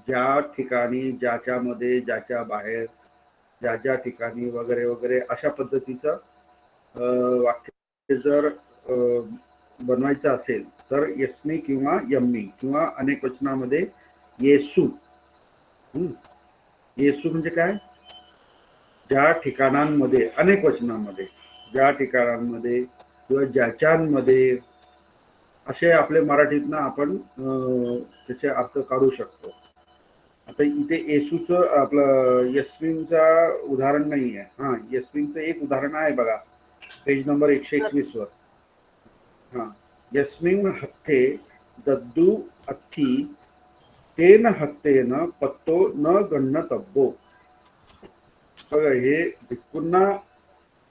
ज्या ठिकाणी, ज्याच्यामध्ये, ज्याच्या बाहेर ज्या ज्या ठिकाणी वगैरे वगैरे अशा पद्धतीचं वाक्य जर बनवायचं असेल तर यस्मी किंवा यम्मी किंवा अनेक वचनामध्ये येसू. येसू म्हणजे काय? ज्या ठिकाणांमध्ये, अनेक वचनामध्ये, ज्या ठिकाणांमध्ये किंवा ज्याच्यांमध्ये, असे आपले मराठीतनं आपण त्याचे अर्थ काढू शकतो. आता इथे येसूचं आपलं यस्मिनचा उदाहरण नाही आहे. हा, यस्मिनचं एक उदाहरण आहे बघा, पेज नंबर 121 वर. हा, यस्मिन हत्थे दद्दू अथी तेन हत्तेन पत्तो न गण्यतब्बो. बघा, हे भिक्खूंना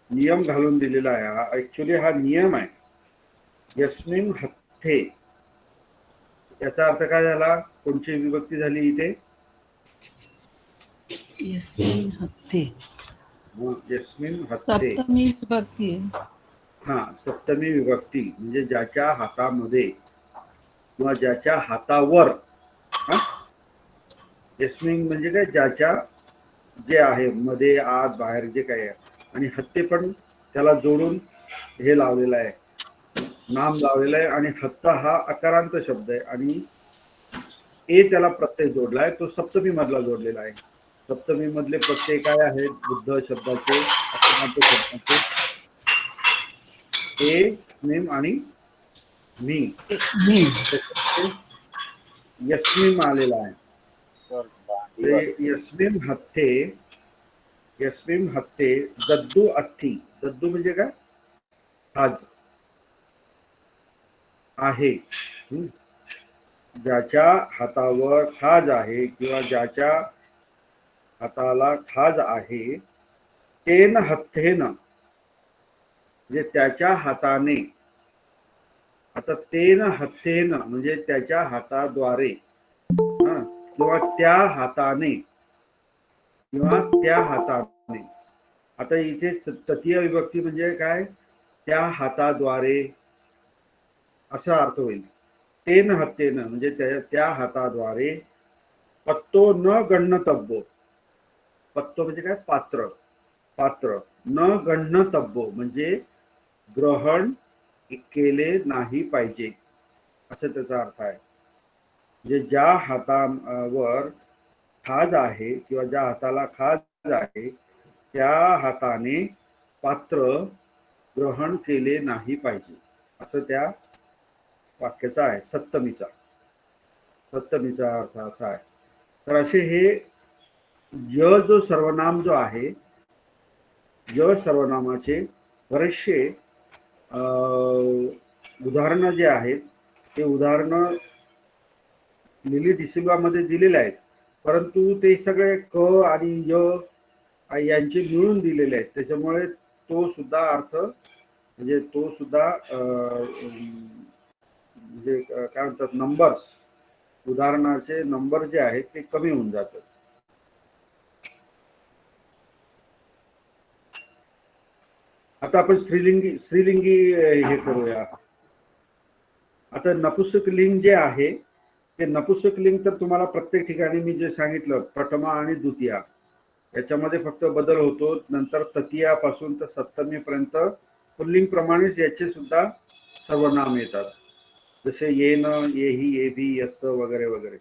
नियम घालून दिलेला आहे. ऍक्च्युली हा नियम आहे. यस्मिन हत्थे याचा अर्थ काय झाला? कोणची विभक्ती झाली इथे? यस्मिन हत्थे. यस्मिन हत्थे, सप्तमी विभक्ती आहे. हा, सप्तमी विभक्ती म्हणजे ज्याच्या हातामध्ये किंवा ज्याच्या हातावर. हा, यस्मिन म्हणजे काय? ज्याच्या, जे आहे मध्ये, आत, बाहेर, जे काय आहे. आणि हत्ते पण त्याला जोडून हे लावलेलं आहे, नाम लावलेलं आहे. आणि हत्ता हा अकारांत शब्द आहे आणि ए त्याला प्रत्यय जोडला आहे, तो सप्तमी मधला जोडलेला आहे. सप्तमी मधले प्रत्यय काय आहेत? बुद्ध शब्दाचे, अकारांत शब्दाचे ए, स्मिम आणि मी. यस्मिम आलेला आहे. यस्मिन हत्थे, यस्मिन हत्थे दद्दू अथी. दद्दू म्हणजे काय? खाज आहे. ज्याच्या हातावर खाज आहे किंवा ज्याच्या हाताला खाज आहे, तेन हत्थेन म्हणजे त्याच्या हाताने. आता तेन हत्थेन म्हणजे त्याच्या हाताद्वारे, किंवा त्या हाताने, किंवा त्या हाताने. आता इथे तृतीय विभक्ती म्हणजे काय? त्या हाताद्वारे असा अर्थ होईल. तेन हत्तेन म्हणजे त्या हाताद्वारे. पत्तो न गण्यतब्बो. पत्तो म्हणजे काय? पात्र. पात्र. न गण्यतब्बो म्हणजे ग्रहण केले नाही पाहिजे, असं त्याचा अर्थ आहे. म्हणजे ज्या हातावर खाज आहे किंवा ज्या हाताला खाज आहे त्या हाताने पात्र ग्रहण केले नाही पाहिजे, असं त्या वाक्याचा आहे. सप्तमीचा अर्थ असा आहे. तर असे हे य जो सर्वनाम जो आहे, य सर्वनामाचे बरेचसे उदाहरणं जे आहेत ते उदाहरणं लिली डिसिल्वा मध्ये दिलेले आहेत, परंतु ते सगळे क आणि य यांचे मिळून दिलेले आहेत. त्याच्यामुळे तो सुद्धा अर्थ म्हणजे तो सुद्धा म्हणजे काय म्हणतात, नंबर्स, उदाहरणाचे नंबर जे आहेत ते कमी होऊन जातात. आता आपण स्त्रीलिंगी हे करूया. आता नपुंसक लिंग जे आहे ते नपुंसक लिंग तर तुम्हाला प्रत्येक ठिकाणी मी जे सांगितलं, प्रथमा आणि द्वितीया याच्यामध्ये फक्त बदल होतो. नंतर तृतीयापासून तर सप्तमीपर्यंत पुल्लिंग प्रमाणेच याचे सुद्धा सर्वनाम येतात, जसे येन, येही, येभी, यस्स वगैरे वगैरे.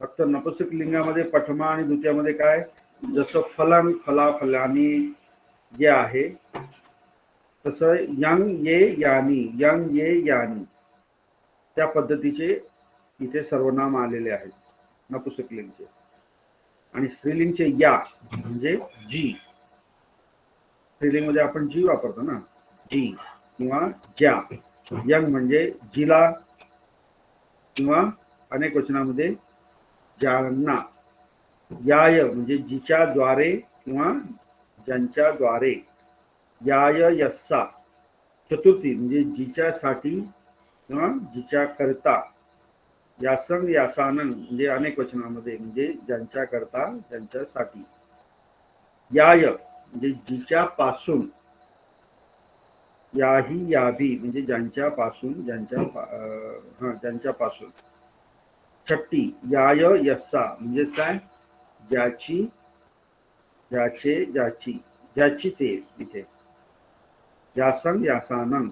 फक्त नपुंसक लिंगामध्ये प्रथमा आणि द्वितीयामध्ये काय, जसं फलन, फला, फलानी जे आहे तसं यंग, ये, यानी, यंग, ये, यानी त्या पद्धतीचे इथे सर्वनाम आलेले आहेत नपुंसक लिंगचे. आणि स्त्रीलिंगचे या म्हणजे जी. स्त्रीलिंगमध्ये आपण जी वापरतो ना, जी किंवा ज्या. यंग म्हणजे जिला किंवा अनेक वचनामध्ये ज्यांना. याय म्हणजे जिच्या द्वारे किंवा ज्यांच्या द्वारे. याय, यस्सा. चतुर्थी म्हणजे जिच्यासाठी किंवा जिच्या करता. यासंग, यासानंग म्हणजे अनेक वचनामध्ये म्हणजे ज्यांच्या करता, ज्यांच्यासाठी. याय म्हणजे जिच्या पासून. याही, याभी म्हणजे ज्यांच्या पासून, ज्यांच्या पासून. छट्टी याय, यस्सा म्हणजे काय, ज्याची, ज्याचे ज्याची ज्याचीच आहे इथे. यासंग यासानंग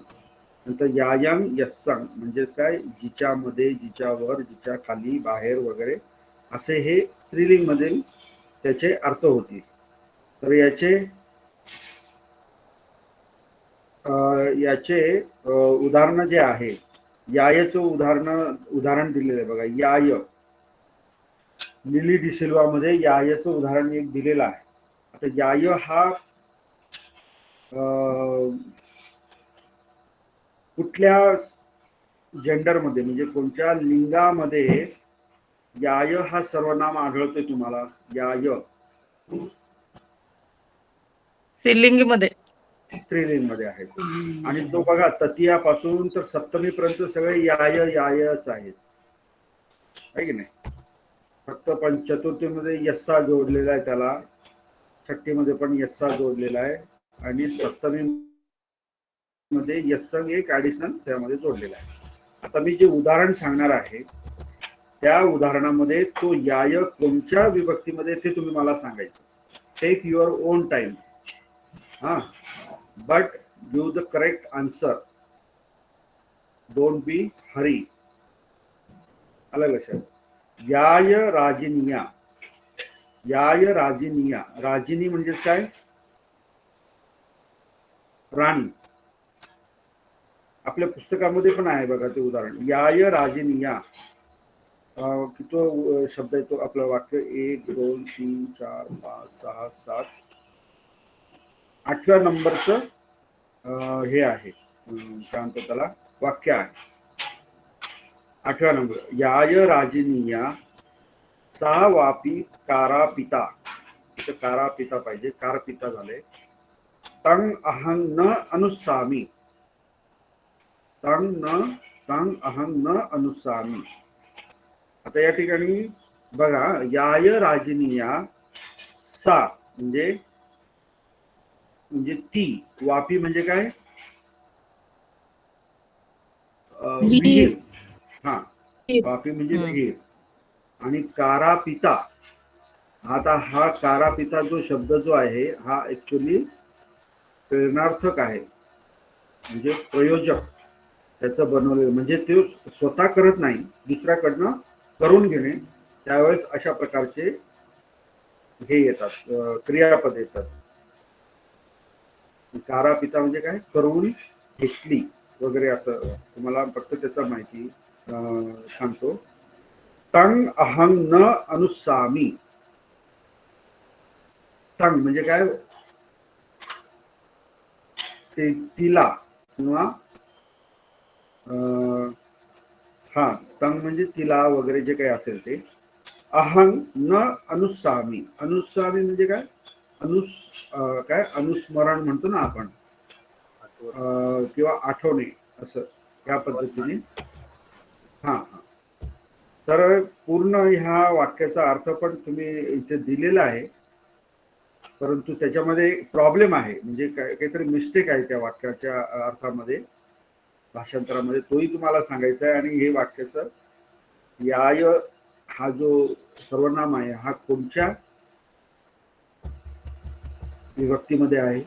नंतर यायंग यस्संग म्हणजेच काय, जिच्यामध्ये, जिच्यावर, जिच्या खाली, बाहेर वगैरे असे हे स्त्रीलिंग मधील त्याचे अर्थ होतील. तर याचे उदाहरण जे आहे, यायचं उदाहरण दिलेलं आहे बघा. याय, लिली डिसिल्वा मध्ये यायचं उदाहरण एक दिलेलं आहे. आता याय हा कुठल्या जेंडरमध्ये म्हणजे कोणत्या लिंगामध्ये याय हा सर्वनाम आढळतोय तुम्हाला? याय स्त्रीलिंगीमध्ये. स्त्रीलिंग मध्ये आहे. आणि तो बघा तृतीयापासून तर सप्तमीपर्यंत सगळे याय यायच आहेत, आहे की नाही? फक्त पण चतुर्थीमध्ये यस्सा जोडलेला आहे, त्याला छठ्ठीमध्ये पण यस्सा जोडलेला आहे, आणि सप्तमी मध्ये यस्संग एक ऍडिशनल त्यामध्ये जोडलेला आहे. आता मी जे उदाहरण सांगणार आहे त्या उदाहरणामध्ये तो याय कोणत्या विभक्तीमध्ये ते तुम्ही मला सांगायचं. टेक युअर ओन टाइम, हा, but give the correct answer. Don't be Hari. आलं लक्षात? याय राजिनिया. याय राजिनिया. राजिनी म्हणजे काय? राणी. आपल्या पुस्तकामध्ये पण आहे बघा ते उदाहरण. याय राजिनिया. किती शब्द येतो आपलं वाक्य? 1 2 3 4 5 6 7 8व्या नंबरचं हे आहे, काय म्हणतो त्याला, वाक्य आहे. 8व्या नंबर. याय राजिनिया सा वापी कारापिता. इथं कारापिता पाहिजे, कारपिता झाले. तंग अहं न अनुसामी. तंग अहं न अनुसामी. आता या ठिकाणी बघा, याय राजिनिया सा म्हणजे ती. वापी म्हणजे काय? विहीर. हा, वापी म्हणजे विहीर. आणि कारापिता. आता हा कारापिता जो शब्द जो आहे हा ऍक्च्युअली प्रेरणार्थक आहे, म्हणजे प्रयोजक त्याचं बनवलेलं. म्हणजे ते स्वतः करत नाही, दुसऱ्याकडनं करून घेणे. त्यावेळेस अशा प्रकारचे हे येतात, क्रियापद येतात. कारापिता म्हणजे काय? करून घेतली वगैरे असं. तुम्हाला फक्त त्याचा माहिती सांगतो. तंग अहं न अनुसामी. तंग म्हणजे काय? तिला किंवा हा, तंग म्हणजे तिला वगैरे जे काही असेल ते. अहं न अनुसामी. अनुसामी म्हणजे काय? काय अनुस्मरण म्हणतो ना आपण, किंवा आठवणे, असं या पद्धतीने. हा हा. तर पूर्ण ह्या वाक्याचा अर्थ पण तुम्ही इथे दिलेला आहे, परंतु त्याच्यामध्ये प्रॉब्लेम आहे, म्हणजे काहीतरी मिस्टेक आहे त्या वाक्याच्या अर्थामध्ये, भाषांतरामध्ये. तोही तुम्हाला सांगायचा आहे. आणि हे वाक्याचं याय हा जो सर्वनाम आहे हा कोणत्या विभक्तीमध्ये आहे?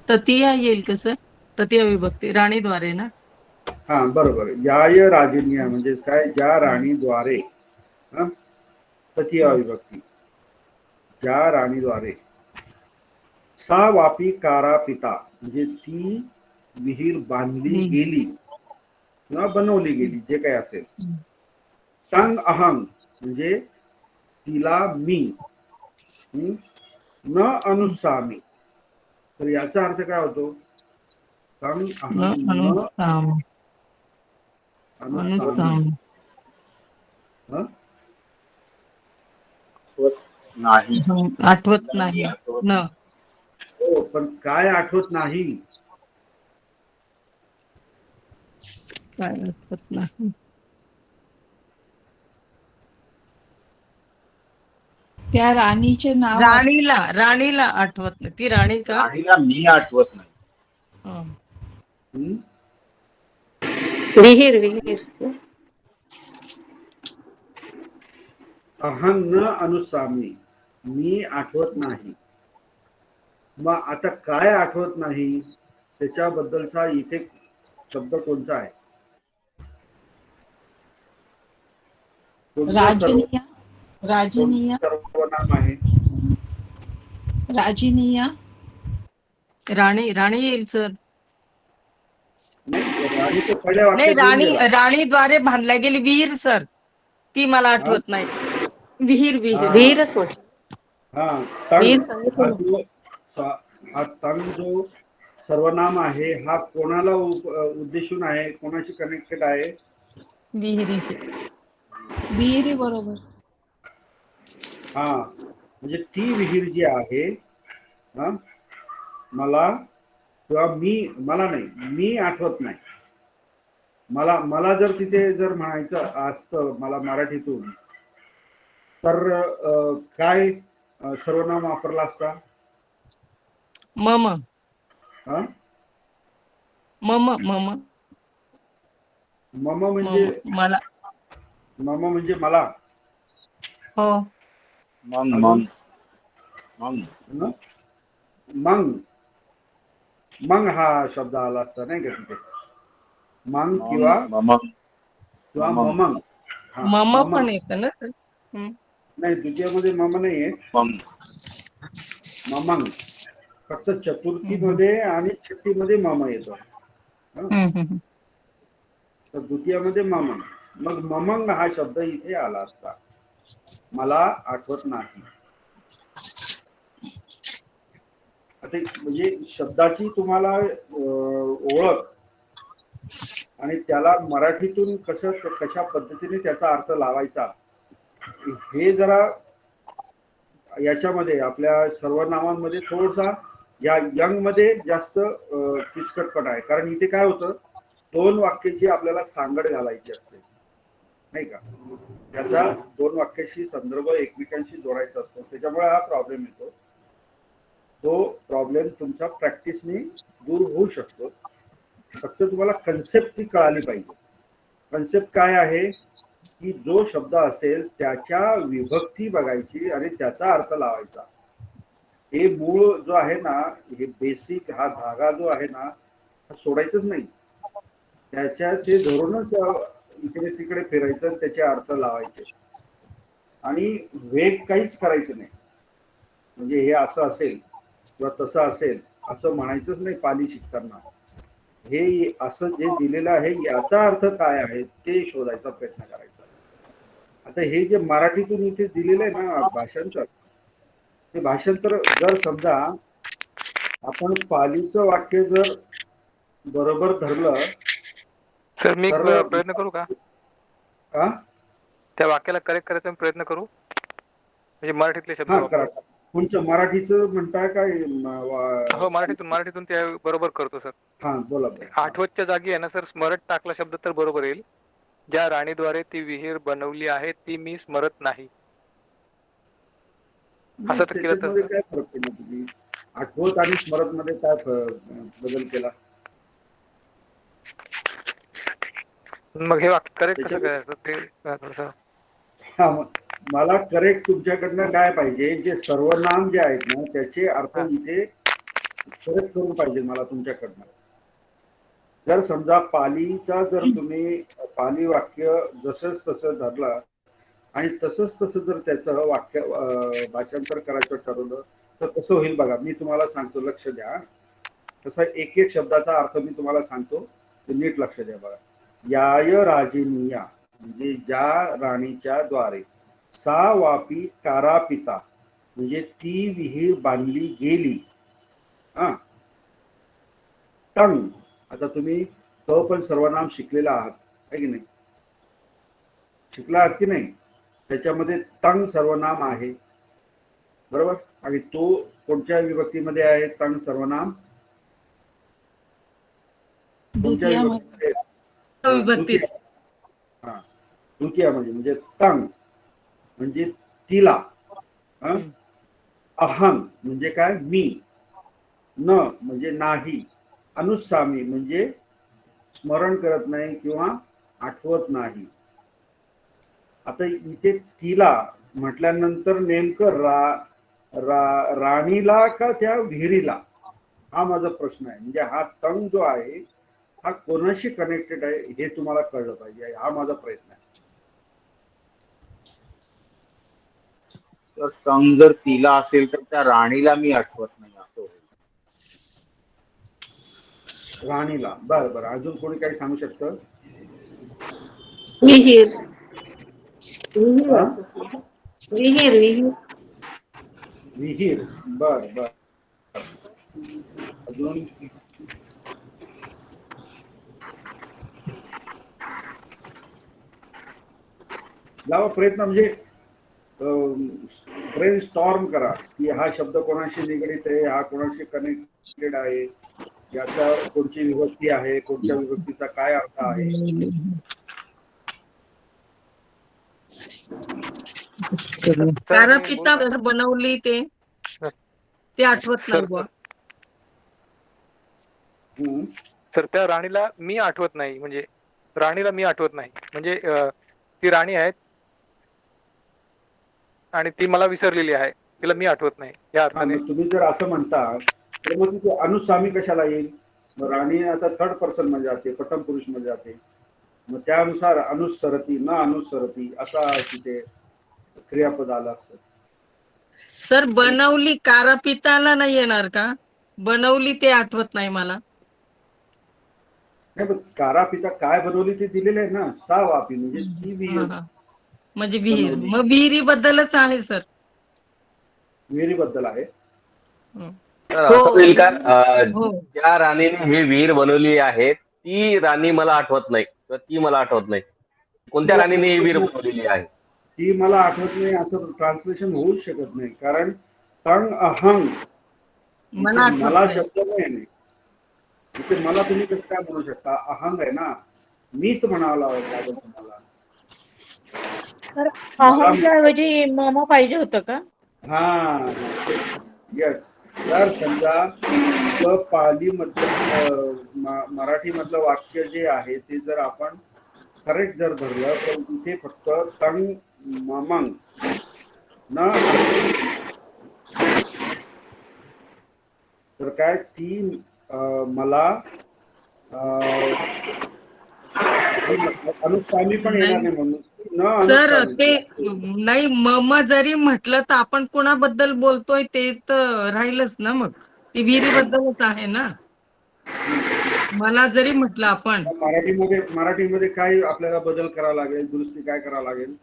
तृतीया येईल का सर? तृतीय विभक्ती राणीद्वारे ना? हा, बरोबर. याय राजिनिया म्हणजे काय? ज्या राणीद्वारे. तृतीय विभक्ती, ज्या राणीद्वारे. सा वापी कारापिता म्हणजे ती विहीर बांधली गेली किंवा बनवली गेली, जे काही असेल. तंग अहं म्हणजे तिला मी. न अनुसामी. तर याचा अर्थ काय होतो? तंग अहं न अनुसामी. नाही. आठवत नाही न. हो, पण काय आठवत नाही? काय आठवत नाही? त्या राणीचे नाव राणीला आठवत नाही. ती राणी का? राणीला मी आठवत नाही. हं. हम्म? विहीर. अहं न अनुसामी, मी आठवत नाही. मग आता काय आठवत नाही त्याच्याबद्दलचा इथे शब्द कोणता आहे? कोणतं राजिनिया राजिनिया सर्वनाम आहे? राजिनिया राणी राणी येईल सर. नाही, राणी तर पहिल्या नाही, वाक्यात येऊन गेला. राणीद्वारे बांधल्या गेली विहीर सर, ती मला आठवत नाही. विहीर विहीर. हा. वीरच म्हटलं. हा, तंग वीर हा सांगितलं ना. जो हा तंग जो सर्वनाम आहे हा कोणाला उद्देशून आहे, कोणाशी कनेक्टेड आहे? विहिरीशी. विहिरी बरोबर. हा, म्हणजे ती विहीर जी आहे, हा, मला किंवा मला नाही, मी आठवत नाही. मला जर तिथे जर म्हणायचं असतं मला मराठीतून, तर काय सर्वनाम वापरला असता? मम हा, मम मम मम म्हणजे मला. म्हणजे मला. हो. मग अजून? मग मग मग मग हा शब्द आला असता नाही का तिथे? मग किंवा ममंग. हा, मम ममंग. पण येतं ना सर. नाही, द्वितीयमध्ये मम नाहीये, ममंग. फक्त चतुर्थीमध्ये आणि छठ्ठीमध्ये मम येतो. तर द्वितीयामध्ये ममंग. मग ममंग हा शब्द इथे आला असता. मला आठवत नाही. आता म्हणजे शब्दाची तुम्हाला ओळख आणि त्याला मराठीतून कशा पद्धतीने त्याचा अर्थ लावायचा हे जरा याच्यामध्ये आपल्या सर्वनामांमध्ये थोडासा या यंग मध्ये जास्त किचकटपट आहे. कारण इथे काय होतं, दोन वाक्याची आपल्याला सांगड घालायची असते नाही का? त्याचा दोन वाक्याशी संदर्भ एकमेकांशी जोडायचा असतो, त्याच्यामुळे हा प्रॉब्लेम येतो. तो प्रॉब्लेम तुमच्या प्रॅक्टिसने दूर होऊ शकतो. फक्त तुम्हाला कन्सेप्ट ती कळाली पाहिजे. कन्सेप्ट काय आहे की जो शब्द असेल त्याच्या विभक्ती बघायची आणि त्याचा अर्थ लावायचा. हे मूळ जो आहे ना, हे बेसिक हा धागा जो आहे ना, हा सोडायचंच नाही. त्याच्या ते धरूनच इकडे तिकडे फिरायचं, त्याचे अर्थ लावायचे आणि वेग काहीच करायचं नाही. म्हणजे हे असं असेल किंवा तसं असेल असं म्हणायचंच नाही पाली शिकताना. हे असं जे दिलेलं आहे याचा अर्थ काय आहे ते शोधायचा प्रयत्न करायचा. आता हे जे मराठीतून इथे दिलेलं आहे ना भाषांतर, ते भाषांतर जर समजा आपण पालीचं वाक्य जर बरोबर धरलं सर मी तर प्रयत्न करू का हा त्या वाक्याला करेक्ट करायचा प्रयत्न करू, म्हणजे मराठीतले शब्द हा वापरू. करा. तुमचं मराठीचं म्हणताय काय? हो, मराठीतून त्या बरोबर करतो सर. हा, बोला. आठवतच्या जागी आहे ना सर, स्मरत टाकला शब्द तर बरोबर येईल. ज्या राणीद्वारे ती विहीर बनवली आहे ती मी स्मरत नाही, असं तर केलं तर. काय फरक केला तुम्ही? आठवत आणि स्मरत मध्ये काय बदल केला? मग हे वाक्य करेक्ट कसं करायचं ते? हा, मला करेक्ट तुमच्याकडनं काय पाहिजे, जे सर्वनाम जे आहेत ना त्याचे अर्थ इथे करेक्ट करून पाहिजे मला तुमच्याकडनं. जर समजा पालीचा जर तुम्ही पाली वाक्य जसंच तसं धरला आणि तसंच तसं जर त्याचं वाक्य भाषांतर करायचं ठरवलं तर कसं होईल बघा. मी तुम्हाला सांगतो, लक्ष द्या. तसा एक एक शब्दाचा अर्थ मी तुम्हाला सांगतो, नीट लक्ष द्या बघा. याय राजिनिया म्हणजे ज्या राणीच्या द्वारे, सा वापी तारापिता म्हणजे ती विहीर बांधली गेली. हा, तंग, आता तुम्ही तो पण सर्वनाम शिकलेला आहात आहे की नाही? शिकला आहात की नाही? त्याच्यामध्ये तंग सर्वनाम आहे बरोबर. आणि तो कोणत्या विभक्तीमध्ये आहे तंग सर्वनाम? कोणत्या विभक्तीमध्ये? विभक्तीत. हा, द्वितीय म्हणजे तंग म्हणजे तिला. अहं म्हणजे काय? मी. न म्हणजे नाही. अनुसामी म्हणजे स्मरण करत नाही किंवा आठवत नाही. आता इथे तिला म्हटल्यानंतर नेमकं राणीला का त्या विहिरीला, हा माझा प्रश्न आहे. म्हणजे हा तंग जो आहे हा कोणाशी कनेक्टेड आहे हे तुम्हाला कळलं पाहिजे, हा माझा प्रयत्न आहे. तर तंग जर तिला असेल तर त्या राणीला मी आठवत नाही असं होईल. राणीला, बरं बरं, अजून कोणी काही सांगू शकतं? विहीर विहीर हा? विहीर विहीर विहीर, बर बर. अजून लावा प्रयत्न, म्हणजे ब्रेन स्टॉर्म करा की हा शब्द कोणाशी निगडीत आहे, हा कोणाशी कनेक्टेड आहे, याचा कोणती विभक्ती आहे, कोणत्या विभक्तीचा काय अर्थ आहे. सर मी तारापीता बोलू का? बनवली ते आठवत नाही सर बुवा. हम्म. सर त्या राणीला मी आठवत नाही, म्हणजे राणीला मी आठवत नाही, म्हणजे ती राणी आहे आणि ती मला विसरलेली आहे, तिला मी आठवत नाही या हा, अर्थाने. मग तुम्ही जर असं म्हणता तर मग तिथे अनुसामी कशाला येईल? मग राणी आता थर्ड पर्सन मध्ये जाते, प्रथम पुरुष मध्ये जाते, मग त्यानुसार अनुसरती न अनुसरती असा तिथे क्रियापद आलं असतं. सर बनवली कारापिताला नाही येणार का? बनवली ते आठवत नाही मला. नाही, पण कारा पिता काय बनवली ते दिलेलं आहे ना, सा वापी, म्हणजे ती हा, विहीर हा. म्हणजे विहीर, बनवली, मग विहिरीबद्दलच आहे सर. विहिरीबद्दल आहे. हं. तर हो असं होईल का हो ज्या राणीने ही विहीर बनवली आहे ती राणी मला आठवत नाही, तर ती मला आठवत नाही. कोणत्या ती राणीने ही आठवत विहीर नाही, बनवलेली आहे? ती मला आठवत नाही असं ट्रान्सलेशन होऊच शकत नाही, कारण तंग अहंग मला इथे मला आठवत नाही. शब्द नाही, इथे मला तुम्ही कसं काय म्हणू शकता? अहंग आहे ना, मीच म्हणावं लागेल तुम्हाला. तर मला अहमच्या ऐवजी मम पाहिजे होतं का? हा, येस. जर समजा पाली मधलं मराठी मधलं वाक्य जे आहे ते जर आपण करेक्ट जर धरलं तर इथे फक्त तंग ममंग न, तर काय ती मला अनुसामी पण येणार नाही नाही, म्हणून न सर अनुसामी. ते नाही, मम जरी म्हटलं तर आपण कोणाबद्दल बोलतोय ते तर राहीलच ना, मग ती विहिरीबद्दलच आहे ना. मला जरी म्हटलं आपण मराठीमध्ये काय आपल्याला बदल करावा लागेल, दुरुस्ती काय करावं लागेल?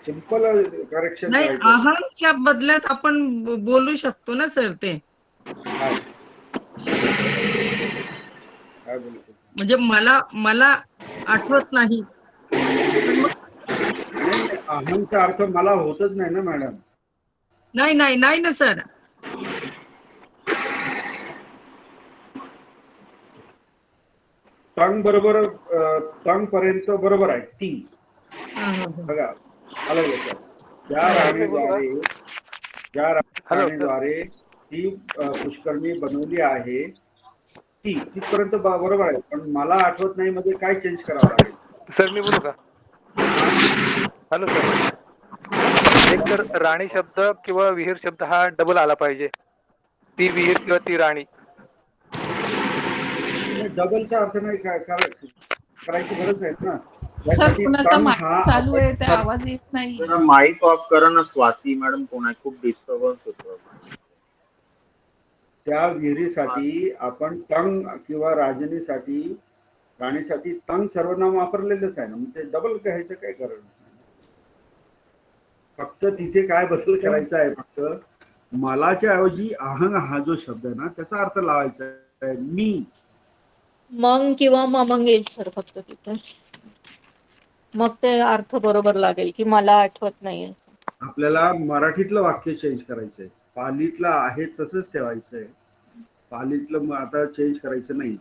सिंपल करेक्शन नाही, करायचं. अहंच्या बदल्यात आपण बोलू शकतो ना सर ते. काय काय बोलतो? म्हणजे मला आठवत नाही, पण मग नाही, अहंचा अर्थ मला होतच नाही ना मॅडम. नाही नाही नाही ना सर. तंग बरोबर, तंग पर्यंत बरोबर आहे ती. हं, हं, हं. बघा, आलं लक्षात. ज्या सर मी बोलू का? Hello sir. राणीद्वारे ती पुष्करणी बनवली आहे ती तिथपर्यंत बरोबर आहे, पण मला आठवत नाही मध्ये काय चेंज करावं लागेल? सर मी बोलू का? Hello sir. एक तर राणी शब्द किंवा विहीर शब्द हा डबल आला पाहिजे, ती विहीर किंवा ती राणी. डबलचा अर्थ नाही करायची गरज नाही ना. सर त्यासाठी कुणाचा तंग माईक हा चालू आहे ते आपण आवाज येत नाही. जरा माईक ऑफ करा ना स्वाती मॅडम, कोण आहे? खूप डिस्टर्बन्स होतो. त्या विहिरीसाठी आपण तंग किंवा राणीसाठी तंग सर्वनाम वापरलेलंच आहे ना, मग ते डबल घ्यायचं काय कारण? फक्त तिथे काय बदल करायचा आहे, फक्त मलाच्या ऐवजी अहंग हा जो शब्द आहे ना त्याचा अर्थ लावायचा आहे, मी. मग किंवा ममंग येईल सर फक्त तिथे, मग ते अर्थ बरोबर लागेल की मला आठवत नाहीये. आपल्याला मराठीतलं वाक्य चेंज करायचंय, पालीतलं आहे तसंच ठेवायचंय. पालीतलं आता चेंज करायचं नाही,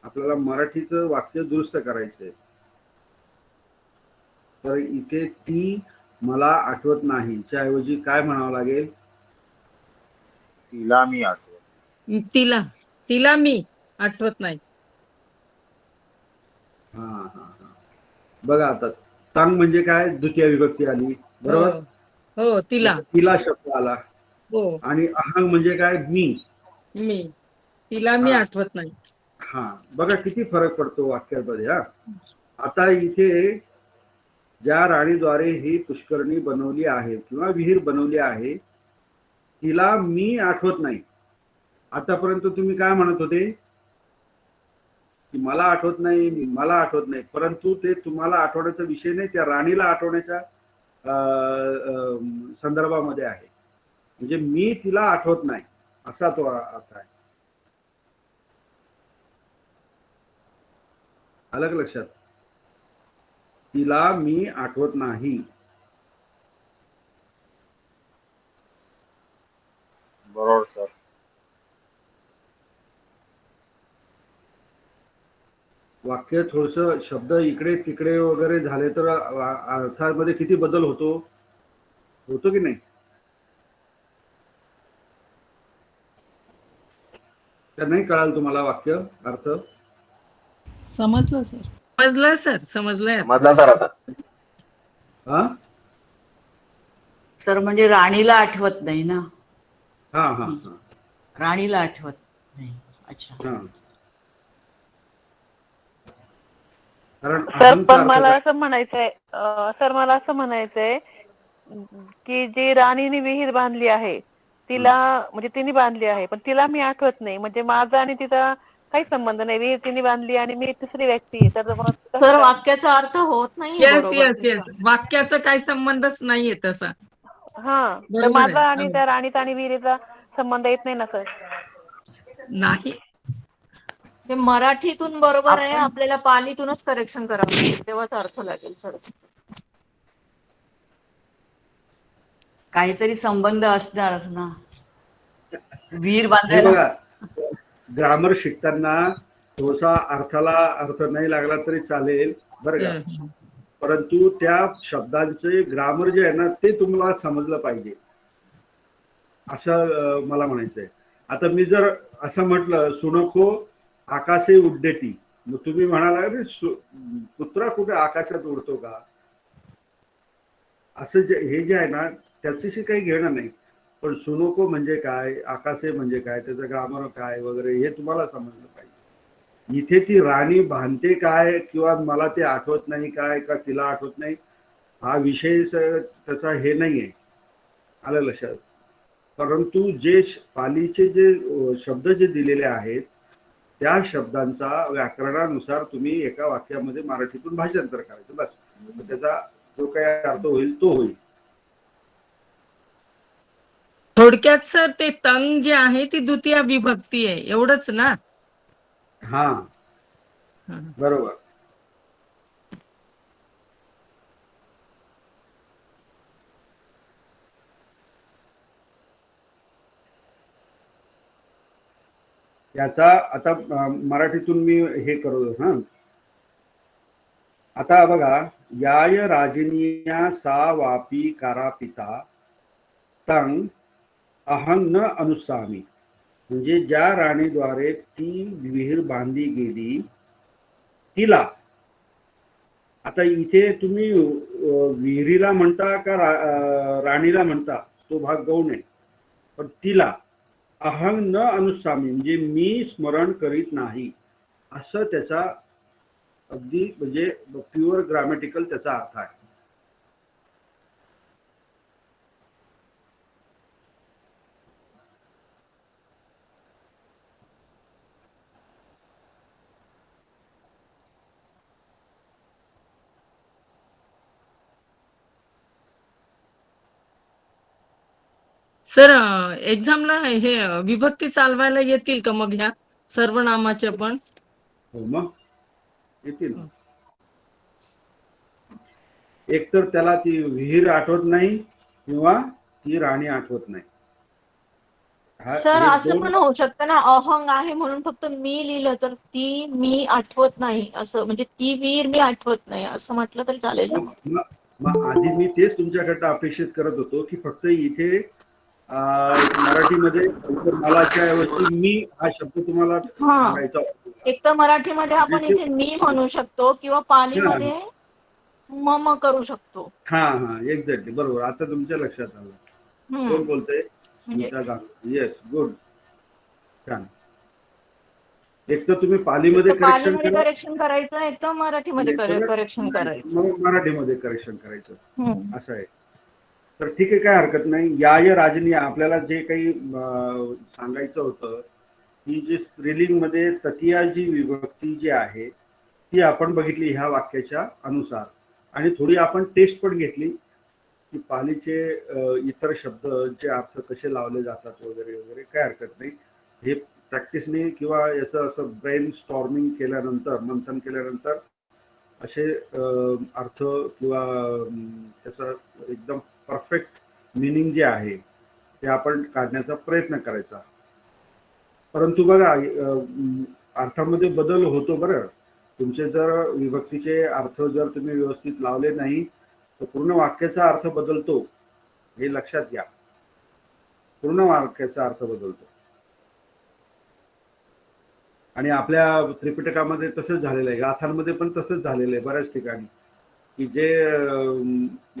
आपल्याला मराठीचं वाक्य दुरुस्त करायचंय. तर इथे ती मला आठवत नाही च्या ऐवजी काय म्हणावं लागेल? तिला मी आठवत. तिला मी आठवत नाही. हा हा हा. बघा आता तंग म्हणजे काय, द्वितीय विभक्ती आली, बरोबर. हो तिला. तिला शब्द आला. हो आणि अहंग म्हणजे काय, मी. मी. तिला मी हा. आठवत नाही. हा, बघा किती फरक पडतो वाक्यामध्ये. हा, आता इथे ज्या राणीद्वारे ही पुष्करणी बनवली आहे किंवा विहीर बनवली आहे तिला मी आठवत नाही. आतापर्यंत तुम्ही काय म्हणत होते की मला आठवत नाही, मला आठवत नाही, परंतु ते तुम्हाला आठवण्याचा विषय नाही, त्या राणीला आठवण्याच्या संदर्भामध्ये आहे. म्हणजे मी तिला आठवत नाही असा तो अर्थ आहे. आलं का लक्षात? तिला मी आठवत नाही. बरोबर सर. वाक्य थोडस शब्द इकडे तिकडे वगैरे झाले तर अर्थामध्ये किती बदल होतो की नाही? तर नाही कळाल तुम्हाला वाक्य अर्थ? समजलं सर. समजलं सर, समजलंय. समजला तर आता. हा सर म्हणजे राणीला आठवत नाही ना. हा हा हा राणीला आठवत नाही. अच्छा. हा. कारण सर अहंचा पण अर्थ मला काय? असं म्हणायचंय मला असं म्हणायचंय की जी राणीने विहीर बांधली आहे तिला म्हणजे तिने बांधली आहे पण तिला मी आठवत नाही, म्हणजे माझा आणि तिचा काही संबंध नाही. विहीर तिने बांधली आणि मी तिसरी व्यक्ती आहे, तर सर वाक्याचा अर्थ होत नाहीये येस बरोबर येस येस, वाक्याचा काही संबंधच नाहीये तसा. हा, तर बरोबर आहे. माझा आणि त्या राणीचा आणि विहिरीचा संबंध येत नाही ना सर? नाही. ते मराठीतून बरोबर आहे, आपण आपल्याला पालीतूनच करेक्शन करावं लागेल तेव्हाच अर्थ लागेल सर. काहीतरी संबंध असणारच ना. विहीर हे बांधायला. बघा, ग्रामर शिकताना थोडासा अर्थाला अर्थ नाही लागला तरी चालेल बरं का, परंतु त्या शब्दांचे ग्रामर जे आहे ना ते तुम्हाला समजलं पाहिजे असं मला म्हणायचंय. आता मी जर असं म्हटलं सुनको आकाशे उड्डेती, मग तुम्ही म्हणाला कुत्रा कुठे आकाशात उडतो का, असं जे हे जे आहे ना त्याच्याशी काही घेणं नाही. पण सुनको म्हणजे काय, आकाशे म्हणजे काय, त्याचं ग्रामर काय वगैरे हे तुम्हाला समजलं पाहिजे. इथे ती राणी बांधते काय किंवा मला ते आठवत नाही काय का तिला आठवत नाही हा विषय तसा हे नाहीये. आलं लक्षात? परंतु जे पालीचे जे शब्द जे दिलेले आहेत त्या शब्दांचा व्याकरणानुसार तुम्ही एका वाक्यामध्ये मराठीतून भाषांतर करायचं बस. त्याचा जो काही अर्थ होईल तो होईल. थोडक्यात सर ते तंग जे आहे ती द्वितीय विभक्ती आहे, एवढंच ना? हा बरोबर. याचा आता मराठीतून मी हे करू. हा, आता बघा, याय राजनीया सा वापी कारापिता तंग अहं न अनुसामी, म्हणजे ज्या राणीद्वारे ती विहीर बांधली गेली तिला. आता इथे तुम्ही विहिरीला म्हणता का राणीला म्हणता तो भाग गौण आहे, पण तिला अहं न अनुसामी म्हणजे मी स्मरण करीत नाही असं त्याचा अगदी म्हणजे प्युअर ग्रामॅटिकल त्याचा अर्थ आहे. सर एक्झामला हे विभक्ती चालवायला येतील का मग ह्या सर्वनामाच्या पण? हो मग येतील. एक तर त्याला ती विहीर आठवत नाही किंवा ती राणी आठवत नाही. सर हे असं दोन पण होऊ शकतं ना, अहंग आहे म्हणून फक्त मी लिहिलं तर ती मी आठवत नाही असं, म्हणजे ती विहीर मी आठवत नाही असं म्हटलं तरी चालेल ना? मग आधी मी तेच तुमच्याकडनं अपेक्षित करत होतो की फक्त इथे मराठीमध्ये मलाच्या ऐवजी मी हा शब्द तुम्हाला सांगायचा होता. एक तर मराठीमध्ये आपण इथे मी म्हणू शकतो किंवा पालीमध्ये मम करू शकतो. हा हा एक्झॅक्टली बरोबर. आता तुमच्या लक्षात आलं. हम्म. कोण बोलतंय? म्हणजे येस गुड. छान. एक तर तुम्ही पालीमध्ये एक तर करेक्शन पालीमध्ये करा, करेक्शन करायचं, एक तर मराठीमध्ये करेक्शन करायचं. मग मराठीमध्ये करेक्शन करायचं. हम्म. असं आहे. तर ठीक आहे, काय हरकत नाही. या राजनी आपल्याला जे काही सांगायचं होतं की जे स्त्रीलिंग मध्ये तृतीया जी विभक्ती जी आहे ती आपण बघितली ह्या वाक्याच्या अनुसार, आणि थोडी आपण टेस्ट पण घेतली की पालीचे इतर शब्दचे अर्थ कसे लावले जातात वगैरे वगैरे. काय हरकत नाही. हे प्रॅक्टिसने किंवा याचं असं ब्रेन स्टॉर्मिंग केल्यानंतर, मंथन केल्यानंतर असे अर्थ किंवा त्याचं एकदम परफेक्ट मिनिंग जे आहे ते आपण काढण्याचा प्रयत्न करायचा. परंतु बघा अर्थामध्ये बदल होतो बरं. तुमचे जर विभक्तीचे अर्थ जर तुम्ही व्यवस्थित लावले नाही तर पूर्ण वाक्याचा अर्थ बदलतो, हे लक्षात घ्या. पूर्ण वाक्याचा अर्थ बदलतो. आणि आपल्या त्रिपिटकामध्ये तसंच झालेलं आहे, गाथांमध्ये पण तसंच झालेलं आहे बऱ्याच ठिकाणी, की जे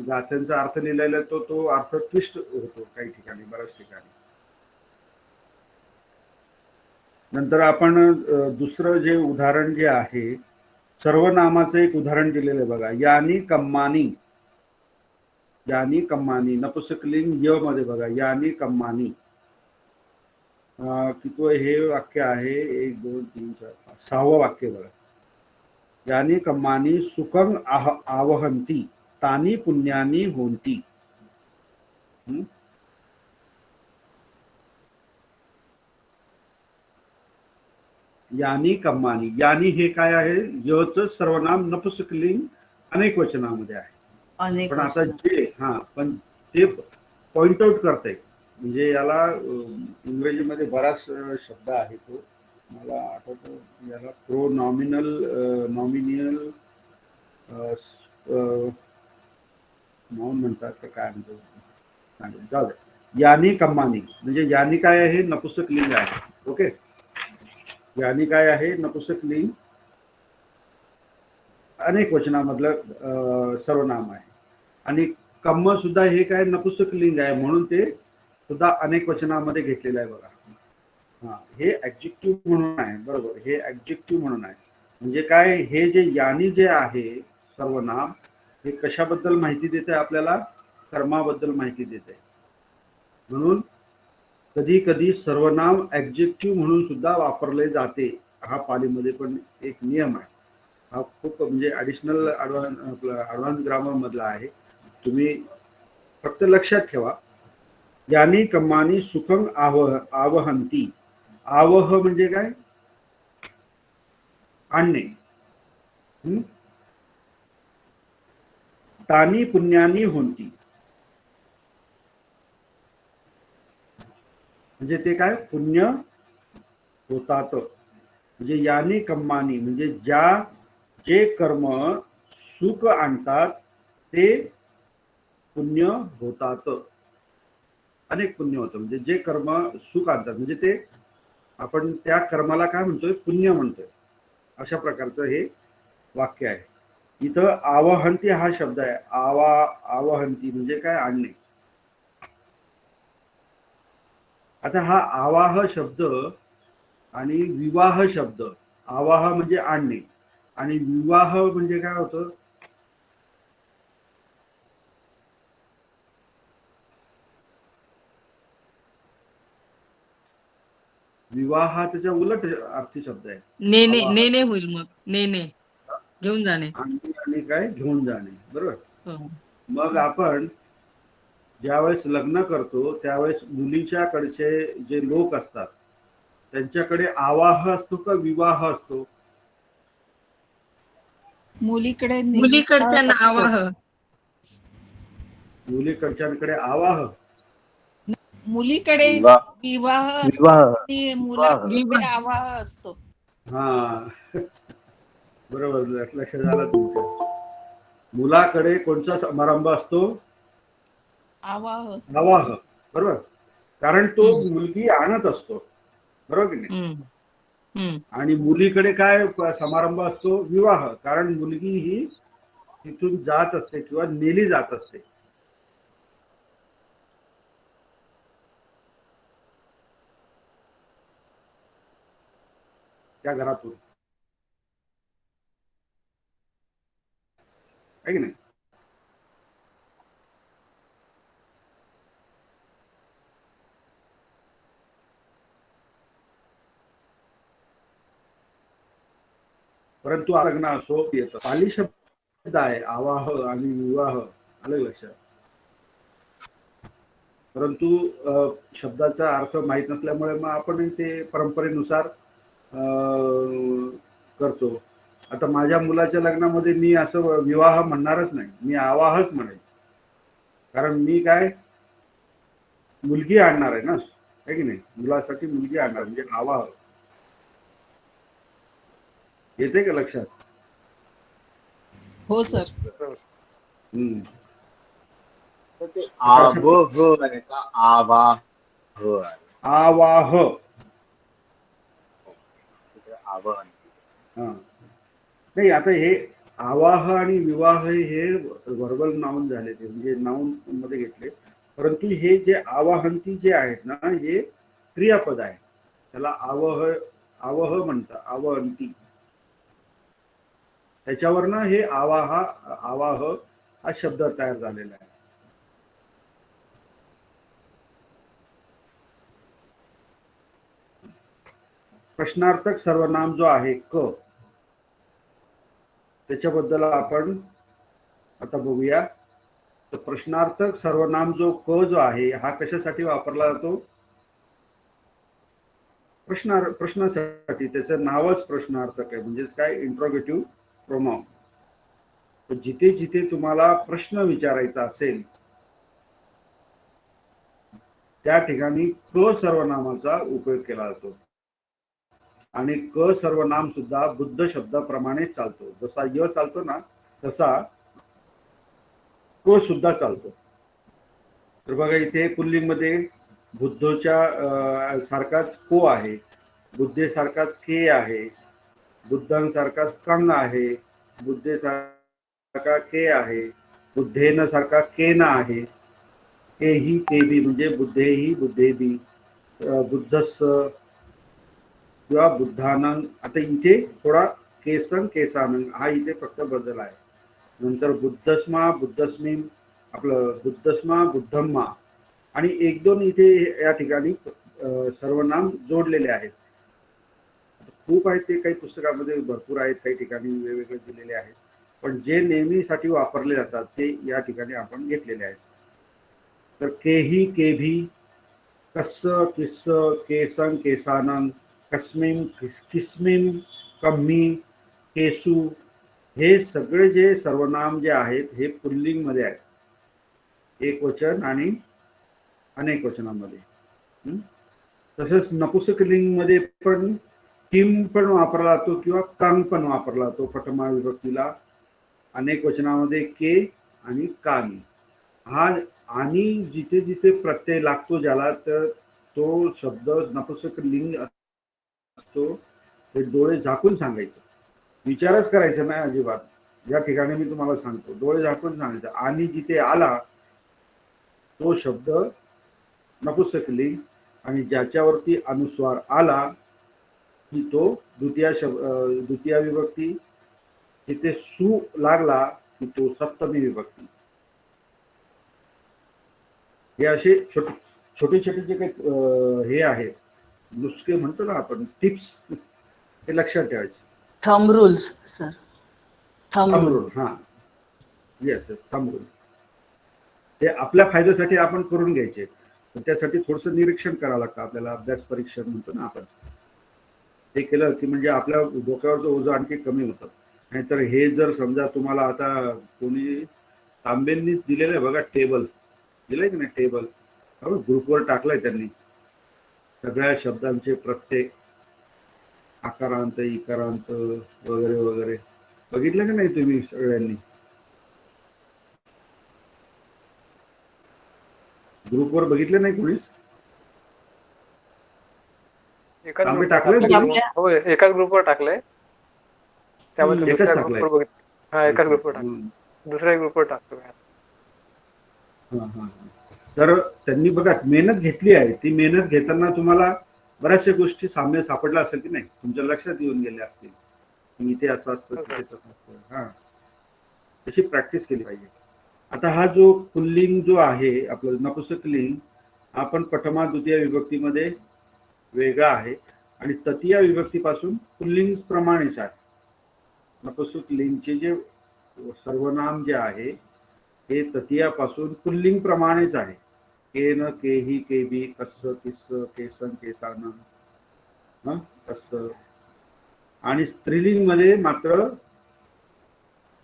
गाथ्यांचा अर्थ लिहिलेला आहे तो अर्थ ट्विस्ट होतो काही ठिकाणी, बऱ्याच ठिकाणी. नंतर आपण दुसरं जे उदाहरण जे आहे, सर्वनामाचं एक उदाहरण दिलेलं आहे बघा. यानी कम्मानी. यानी कम्मानी नपुंसकलिंग य मध्ये बघा. यानी कम्मानी किती हे वाक्य आहे? 1 2 3 4 5 6वं वाक्य बघा. यानी कम्मानी सुखं आवहंती तानी पुण्यानी होंती. यानी कम्मानी. यानी हे काय आहे? यचं सर्वनाम नपुंसकलिंग अनेक वचनामध्ये आहे. पण आता जे पण ते पॉइंट आउट करते, म्हणजे याला इंग्रजीमध्ये बराच शब्द आहे, तो मला आठवतो. याला प्रोनॉमिनल नॉमिनियल नाउन म्हणतात का काय म्हणतो, जाऊ दे. यानी कम्मानी म्हणजे यानी काय आहे? नपुंसकलिंग आहे. ओके. यानी काय आहे? नपुंसकलिंग अनेक वचनामधलं सर्वनाम आहे. आणि कम्म सुद्धा हे काय? नपुंसकलिंग आहे, म्हणून ते सुद्धा अनेक वचनामध्ये घेतलेलं आहे बघा. हे ऍडजेक्टिव्ह म्हणून आहे. बरोबर, हे ऍडजेक्टिव्ह म्हणून आहे. म्हणजे काय? हे जे यानी जे आहे सर्वनाम, हे कशाबद्दल माहिती देते आपल्याला? कर्माबद्दल माहिती देते. म्हणून कधी कधी सर्वनाम ऍडजेक्टिव्ह म्हणून सुद्धा वापरले जाते. हा पालीमध्ये पण एक नियम आहे. हा खूप म्हणजे ॲडिशनल ॲडव्हान्स ग्रामर मधला आहे. तुम्ही फक्त लक्षात ठेवा. यानी कम्मानी सुखं आवहंती. आवह म्हणजे काय? आणणे. तानी पुण्यानी होंती म्हणजे ते काय? पुण्य होतात. म्हणजे यानी कम्मानी म्हणजे जे कर्म सुख आणतात ते पुण्य होतात. अनेक पुण्य होतं. म्हणजे जे कर्म सुख आणतात म्हणजे ते आपण त्या कर्माला काय म्हणतोय? पुण्य म्हणतोय. अशा प्रकारचं हे वाक्य आहे. इथं आवहंती हा शब्द आहे. आवहंती म्हणजे काय? आणणे. आता हा आवाह शब्द आणि विवाह शब्द, आवाह म्हणजे आणणे आणि विवाह म्हणजे काय होतं? विवाह हा त्याच्या उलट अर्थी शब्द आहे. नेणे. नेणे होईल मग. नेणे घेऊन जाणे. आणि काय? घेऊन जाणे. बरोबर. हो. मग आपण ज्यावेळेस लग्न करतो त्यावेळेस मुलीच्याकडचे जे लोक असतात त्यांच्याकडे आवाह असतो का विवाह असतो? मुलीकडच्या आवाह. मुलीकडच्यांकडे आवाह. मुलीकडे विवाह असतो आणि मुलाकडे आवाह असतो. हा बरोबर, लक्षात आलं तुमच्या. मुलाकडे कोणता समारंभ असतो? आवाह. आवाह. बरोबर, कारण तो मुलगी आणत असतो. बरोबर की नाही? आणि मुलीकडे काय समारंभ असतो? विवाह, कारण मुलगी ही तिथून जात असते किंवा नेली जात असते. त्या घरातून, आहे की नाही? परंतु लग्न असो येतं. पाली शब्द आहे आवाह आणि विवाह, आलं लक्षात. परंतु शब्दाचा अर्थ माहीत नसल्यामुळे मग आपण ते परंपरेनुसार करतो. आता माझ्या मुलाच्या लग्नामध्ये मी असं विवाह म्हणणारच नाही, मी आवाहच म्हणेन. कारण मी काय मुलगी आणणार आहे ना, आहे की नाही? मुलासाठी मुलगी आणणार म्हणजे आवाह. येते का लक्षात? हो सर. हम्म. तर ते आवाह आहे का आवाह आहे? आवाह. आवाहन. हा नाही, आता हे आवाह आणि विवाह हे व्हर्बल नाउन झाले, ते म्हणजे नाउन मध्ये घेतले. परंतु हे जे आवाहंती जे आहेत ना, हे क्रियापद आहे. त्याला आवह आवह म्हणतात, आवाहंती. त्याच्यावरनं हे आवाह हा शब्द तयार झालेला आहे. प्रश्नार्थक सर्वनाम जो आहे क, त्याच्याबद्दल आपण आता बघूया. तर प्रश्नार्थक सर्वनाम जो क जो आहे हा कशासाठी वापरला जातो? प्रश्नासाठी. त्याचं नावच प्रश्नार्थक आहे, म्हणजेच काय, इंट्रोगेटिव्ह प्रोनाउन. तर जिथे जिथे तुम्हाला प्रश्न विचारायचा असेल त्या ठिकाणी क सर्वनामाचा उपयोग केला जातो. आणि क सर्वनाम सुद्धा बुद्ध शब्दाप्रमाणे चालतो. जसा य चालतो ना तसा क सुद्धा चालतो. तर बघा इथे पुल्लिंगमध्ये बुद्धोच्या सारखाच को आहे, बुद्धेसारखाच के आहे, बुद्धांसारखाच कंग आहे, बुद्धेसारखा के आहे, बुद्धेन सारखा केन आहे, केही केबी म्हणजे बुद्धेही बुद्धेबी, बुद्धस्स किंवा बुद्धानंद. आता इथे थोडा केसंग केसानंग हा इथे फक्त बदल आहे. नंतर बुद्धस्मा बुद्धस्मिन, आपलं बुद्धस्मा बुद्धम्मा, आणि एक दोन इथे या ठिकाणी सर्वनाम जोडलेले आहेत. खूप आहेत, ते काही पुस्तकामध्ये भरपूर आहेत, काही ठिकाणी वेगवेगळे दिलेले आहेत. पण जे नेहमीसाठी वापरले जातात ते या ठिकाणी आपण घेतलेले आहेत. तर केही केभी, कस्स किस्स, केसंग केसानंग, कस्मिन किस्मिन, कम्मी, केसू, हे सगळे जे सर्वनाम जे आहेत हे पुल्लिंग मध्ये आहेत, एकवचन आणि अनेक वचनामध्ये. तसेच नपुंसकलिंग मध्ये पण किम पण वापरला जातो किंवा कंग पण वापरला जातो प्रथमा विभक्तीला. अनेक वचनामध्ये के आणि कानी. हा आणि जिथे जिथे प्रत्यय लागतो ज्याला, तर तो शब्द नपुंसकलिंग असतो. ते डोळे झाकून सांगायचं, विचारच करायचं नाही अजिबात. या ठिकाणी मी तुम्हाला सांगतो, डोळे झाकून सांगायचं. आणि जिथे आला तो शब्द नपुंसकलिंग, आणि ज्याच्यावरती अनुस्वार आला की तो द्वितीय विभक्ती, तिथे सु लागला की तो सप्तमी विभक्ती. हे असे छोटे छोटे जे काही हे आहेत नुसके म्हणतो ना आपण, टिप्स, हे लक्षात ठेवायचे. Thumb rules sir. Thumb rule. हा, येस, थंब रूल. ते आपल्या फायद्यासाठी आपण करून घ्यायचे. पण त्यासाठी थोडंसं निरीक्षण करावं लागतं आपल्याला, अभ्यास परीक्षण म्हणतो ना आपण. ते केलं की म्हणजे आपल्या डोक्यावरचं ओझं आणखी कमी होतं. नाहीतर हे जर समजा तुम्हाला आता कोणी तांबेंनी दिलेलं आहे बघा, टेबल दिलंय की नाही, टेबल ग्रुपवर टाकलंय त्यांनी, सगळ्या शब्दांचे प्रत्येक आकारांत इकारांत वगैरे वगैरे, बघितलं की नाही तुम्ही सगळ्यांनी? ग्रुपवर बघितलं नाही कोणीच? एकाच तांबे ग्रुपवर टाकलंय टाकलंय. तुम्ही? होय, एकाच ग्रुपवर टाकलंय. त्यामध्ये एकच दुसऱ्या टाकलंय. ग्रुपवर बघितलं. हा, एकाच ग्रुपवर टाकलं. दुसऱ्या ग्रुपवर टाकतो मी. हा, हा, हा. तर त्यांनी बघा मेहनत घेतली आहे, ती मेहनत घेताना तुम्हाला बऱ्याचशा गोष्टी साम्य सापडला असेल की नाही, तुमच्या लक्षात येऊन गेल्या असतील की इथे असं असतं तिथे तसं असतं. हा, तशी प्रॅक्टिस केली पाहिजे. आता हा जो पुल्लिंग जो आहे आपलं नपुंसक लिंग, आपण प्रथमा द्वितीय विभक्तीमध्ये वेगळा आहे आणि तृतीय विभक्तीपासून पुल्लिंग प्रमाणेच आहे. नपुंसक लिंगचे जे सर्वनाम जे आहे हे तृतीयापासून पुल्लिंग प्रमाणेच आहे. केन, केही, केबी, कस्स, किस्स, केसन, केसान, कस्स. आणि स्त्रीलिंग मध्ये मात्र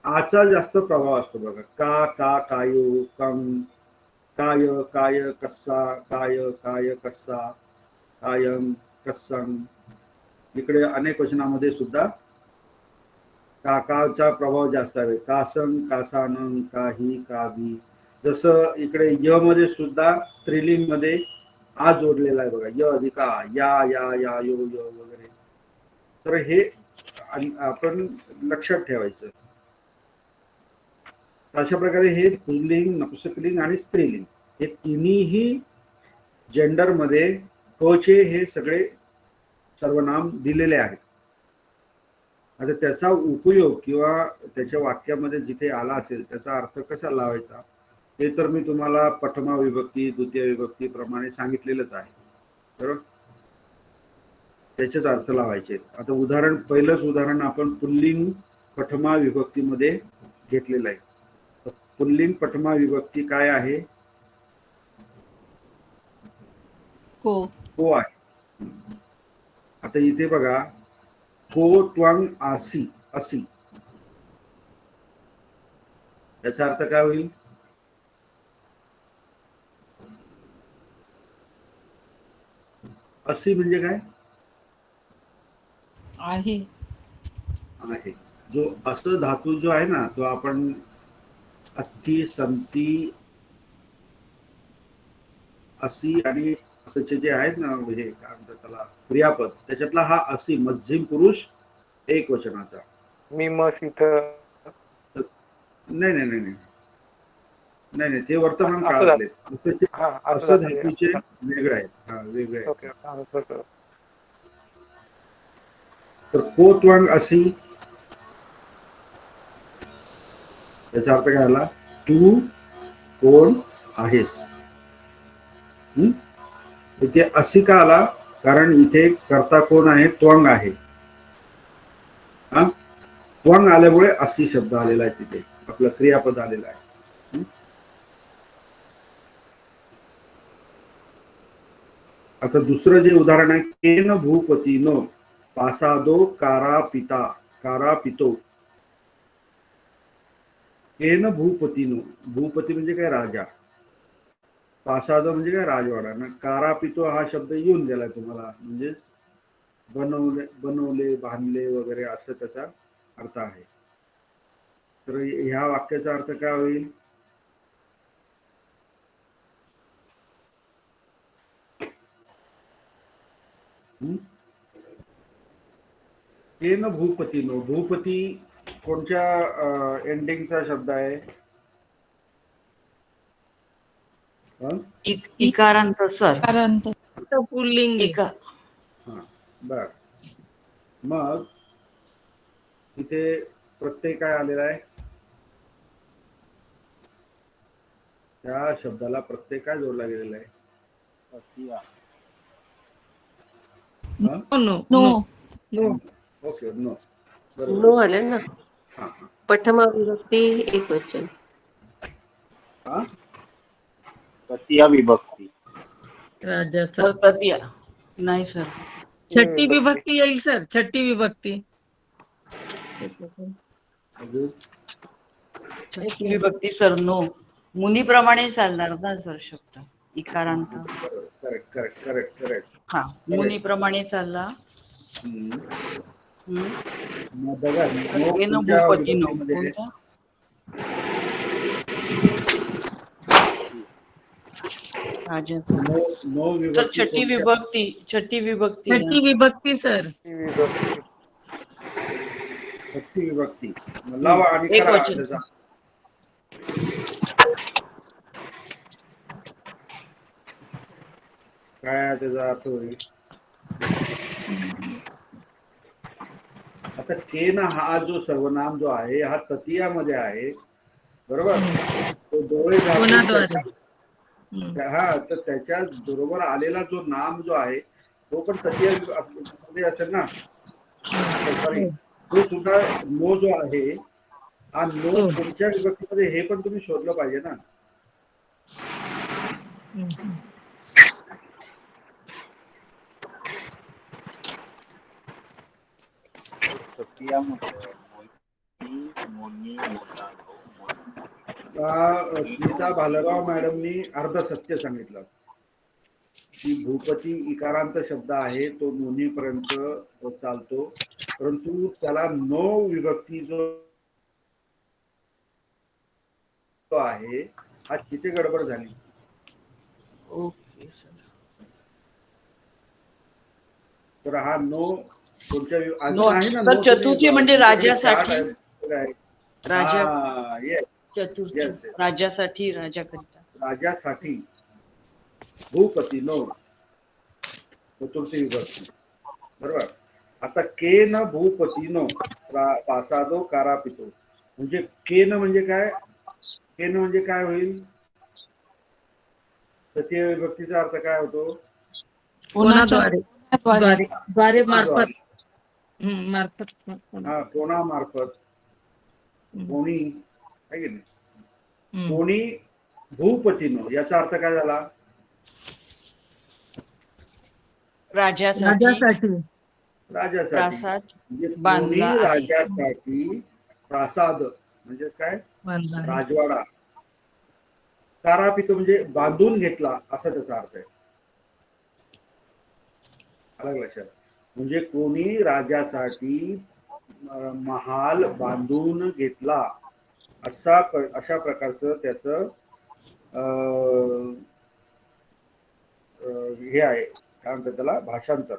आचा जास्त प्रभाव असतो बघा. का, का, कायो, कं, काय, काय, कस्सा, काय, काय, कस्सा, कायम, कस्सं. इकडे अनेक वचनामध्ये सुद्धा काकाचा प्रभाव जास्त आहे. कासं, कासानं, काही, कावी. जसं इकडे य मध्ये सुद्धा स्त्रीलिंग मध्ये आ जोडलेला आहे बघा. य अधिका, या, या, यो, यो वगैरे. तर हे आपण लक्षात ठेवायचं. अशा प्रकारे हे पुल्लिंग, नपुंसकलिंग आणि स्त्रीलिंग हे तिन्हीही जेंडर मध्ये कोचे हे सगळे सर्वनाम दिलेले आहेत. आता त्याचा उपयोग किंवा त्याच्या वाक्यामध्ये जिथे आला असेल त्याचा अर्थ कसा लावायचा हे तर मी तुम्हाला प्रथमा विभक्ती द्वितीय विभक्ती प्रमाणे सांगितलेलंच आहे. बरोबर, त्याचेच अर्थ लावायचे. आता पहिलंच उदाहरण आपण पुल्लिंग प्रथमा विभक्तीमध्ये घेतलेलं आहे. पुल्लिंग प्रथमा विभक्ती काय आहे? को आहे. आता इथे बघा, को, त्वंग, आसी, असी. याचा अर्थ काय होईल? असी म्हणजे काय आहे. आहे. जो असं धातू जो आहे ना, तो आपण अस्थि, संती, असी आणि असचे जे आहेत ना, म्हणजे काय म्हणतात त्याला, क्रियापद, त्याच्यातला हा असी मध्यम पुरुष एक वचनाचा. मी मस इथं नाही नाही नाही नाही नाही नाही, ते वर्तमान असं काळातले हा, असं धातूचे वेगळे आहेत. हा, वेगळे आहेत. ओके. तर को, त्वंग, असी याचा अर्थ काय आला? तू कोण आहेस. इथे असी का आला? कारण इथे कर्ता कोण आहे? त्वंग आहे. त्वंग आल्यामुळे असी शब्द आलेला आहे. तिथे आपलं क्रियापद आलेलं आहे. आता दुसरं जे उदाहरण आहे, केन भूपतीनो पासादो कारा पिता, कारा पितो. केन भूपतीनो, भूपती म्हणजे काय? राजा. पासादो म्हणजे काय? राजवाडा. ना कारा पितो हा शब्द येऊन गेला तुम्हाला, म्हणजे बनवले, बांधले वगैरे असं त्याचा अर्थ आहे. तर ह्या वाक्याचा अर्थ काय होईल? केन भूपतीनो. भूपती कोणत्या एंडिंगचा शब्द आहे? इकारांत सर. कारांत. पुल्लिंग आहे. हा, बर. मग इथे प्रत्यय काय आलेला आहे? त्या शब्दाला प्रत्यय काय जोडला गेलेला आहे? नो. Okay, no. नो आले ना. हा, प्रथमा विभक्ती एक वचन. हा. तृतीय विभक्ती. राजाचा. तृतीय नाही सर. छठी विभक्ती येईल सर. छठी विभक्ती. छठी विभक्ती सर नो. मुनीप्रमाणे चालणार ना सर शब्द. इकारांत. करेक्ट. हा, मुनीप्रमाणे चालला. मग बघा, भूपती नो. तर छठी विभक्ती सर. छठी विभक्ती लावा आणि एक वचन. काय त्याचा अर्थ होईल? आता केन हा जो सर्वनाम जो आहे हा तृतीयामध्ये आहे, बरोबर? तो डोळे झाकून कोणाद्वारे? हा, तर त्याच्या बरोबर आलेला जो नाम जो आहे तो पण तृतीय मध्ये असेल ना. सॉरी, तो सुद्धा नो जो आहे हा नो हो. कोणत्या विभक्तीमध्ये हे पण तुम्ही शोधलं पाहिजे ना. स्मिता भालेराव मॅडमनी अर्ध सत्य सांगितलं की भूपती इकारांत शब्द आहे, तो नोंदीपर्यंत चालतो, परंतु त्याला नो विभक्ती जो आहे हा तिथे गडबड झाली. Okay sir. तर हा नो कोणत्या नो आहे ना, तर नो चतुर्थी म्हणजे राजासाठी राजा येस चतुर्थी येस राजासाठी राजाकरिता राजासाठी भूपती नो चतुर्थी विभक्ती, बरोबर. आता केन भूपतीनो पासादो कारापितो, म्हणजे केन म्हणजे काय? केन म्हणजे काय होईल? तृतीय विभक्तीचा अर्थ काय होतो? कोणाद्वारे? द्वारे मार्फत. मार्फत. हा, कोणामार्फत, कोणी, आहे की नाही? कोणी भूपतीनो याचा अर्थ काय झाला? राजासाठी राजासाठी, प्रासाद म्हणजे बांधला कोणी आहे. राजासाठी प्रासाद म्हणजे काय? बांधला आहे. राजवाडा. कारापितो म्हणजे बांधून घेतला असा त्याचा अर्थ आहे. अलग लक्षात. म्हणजे कोणी राजासाठी महाल बांधून घेतला अशा प्रकारचं त्याचं हे आहे, काय म्हणतात त्याला, भाषांतर.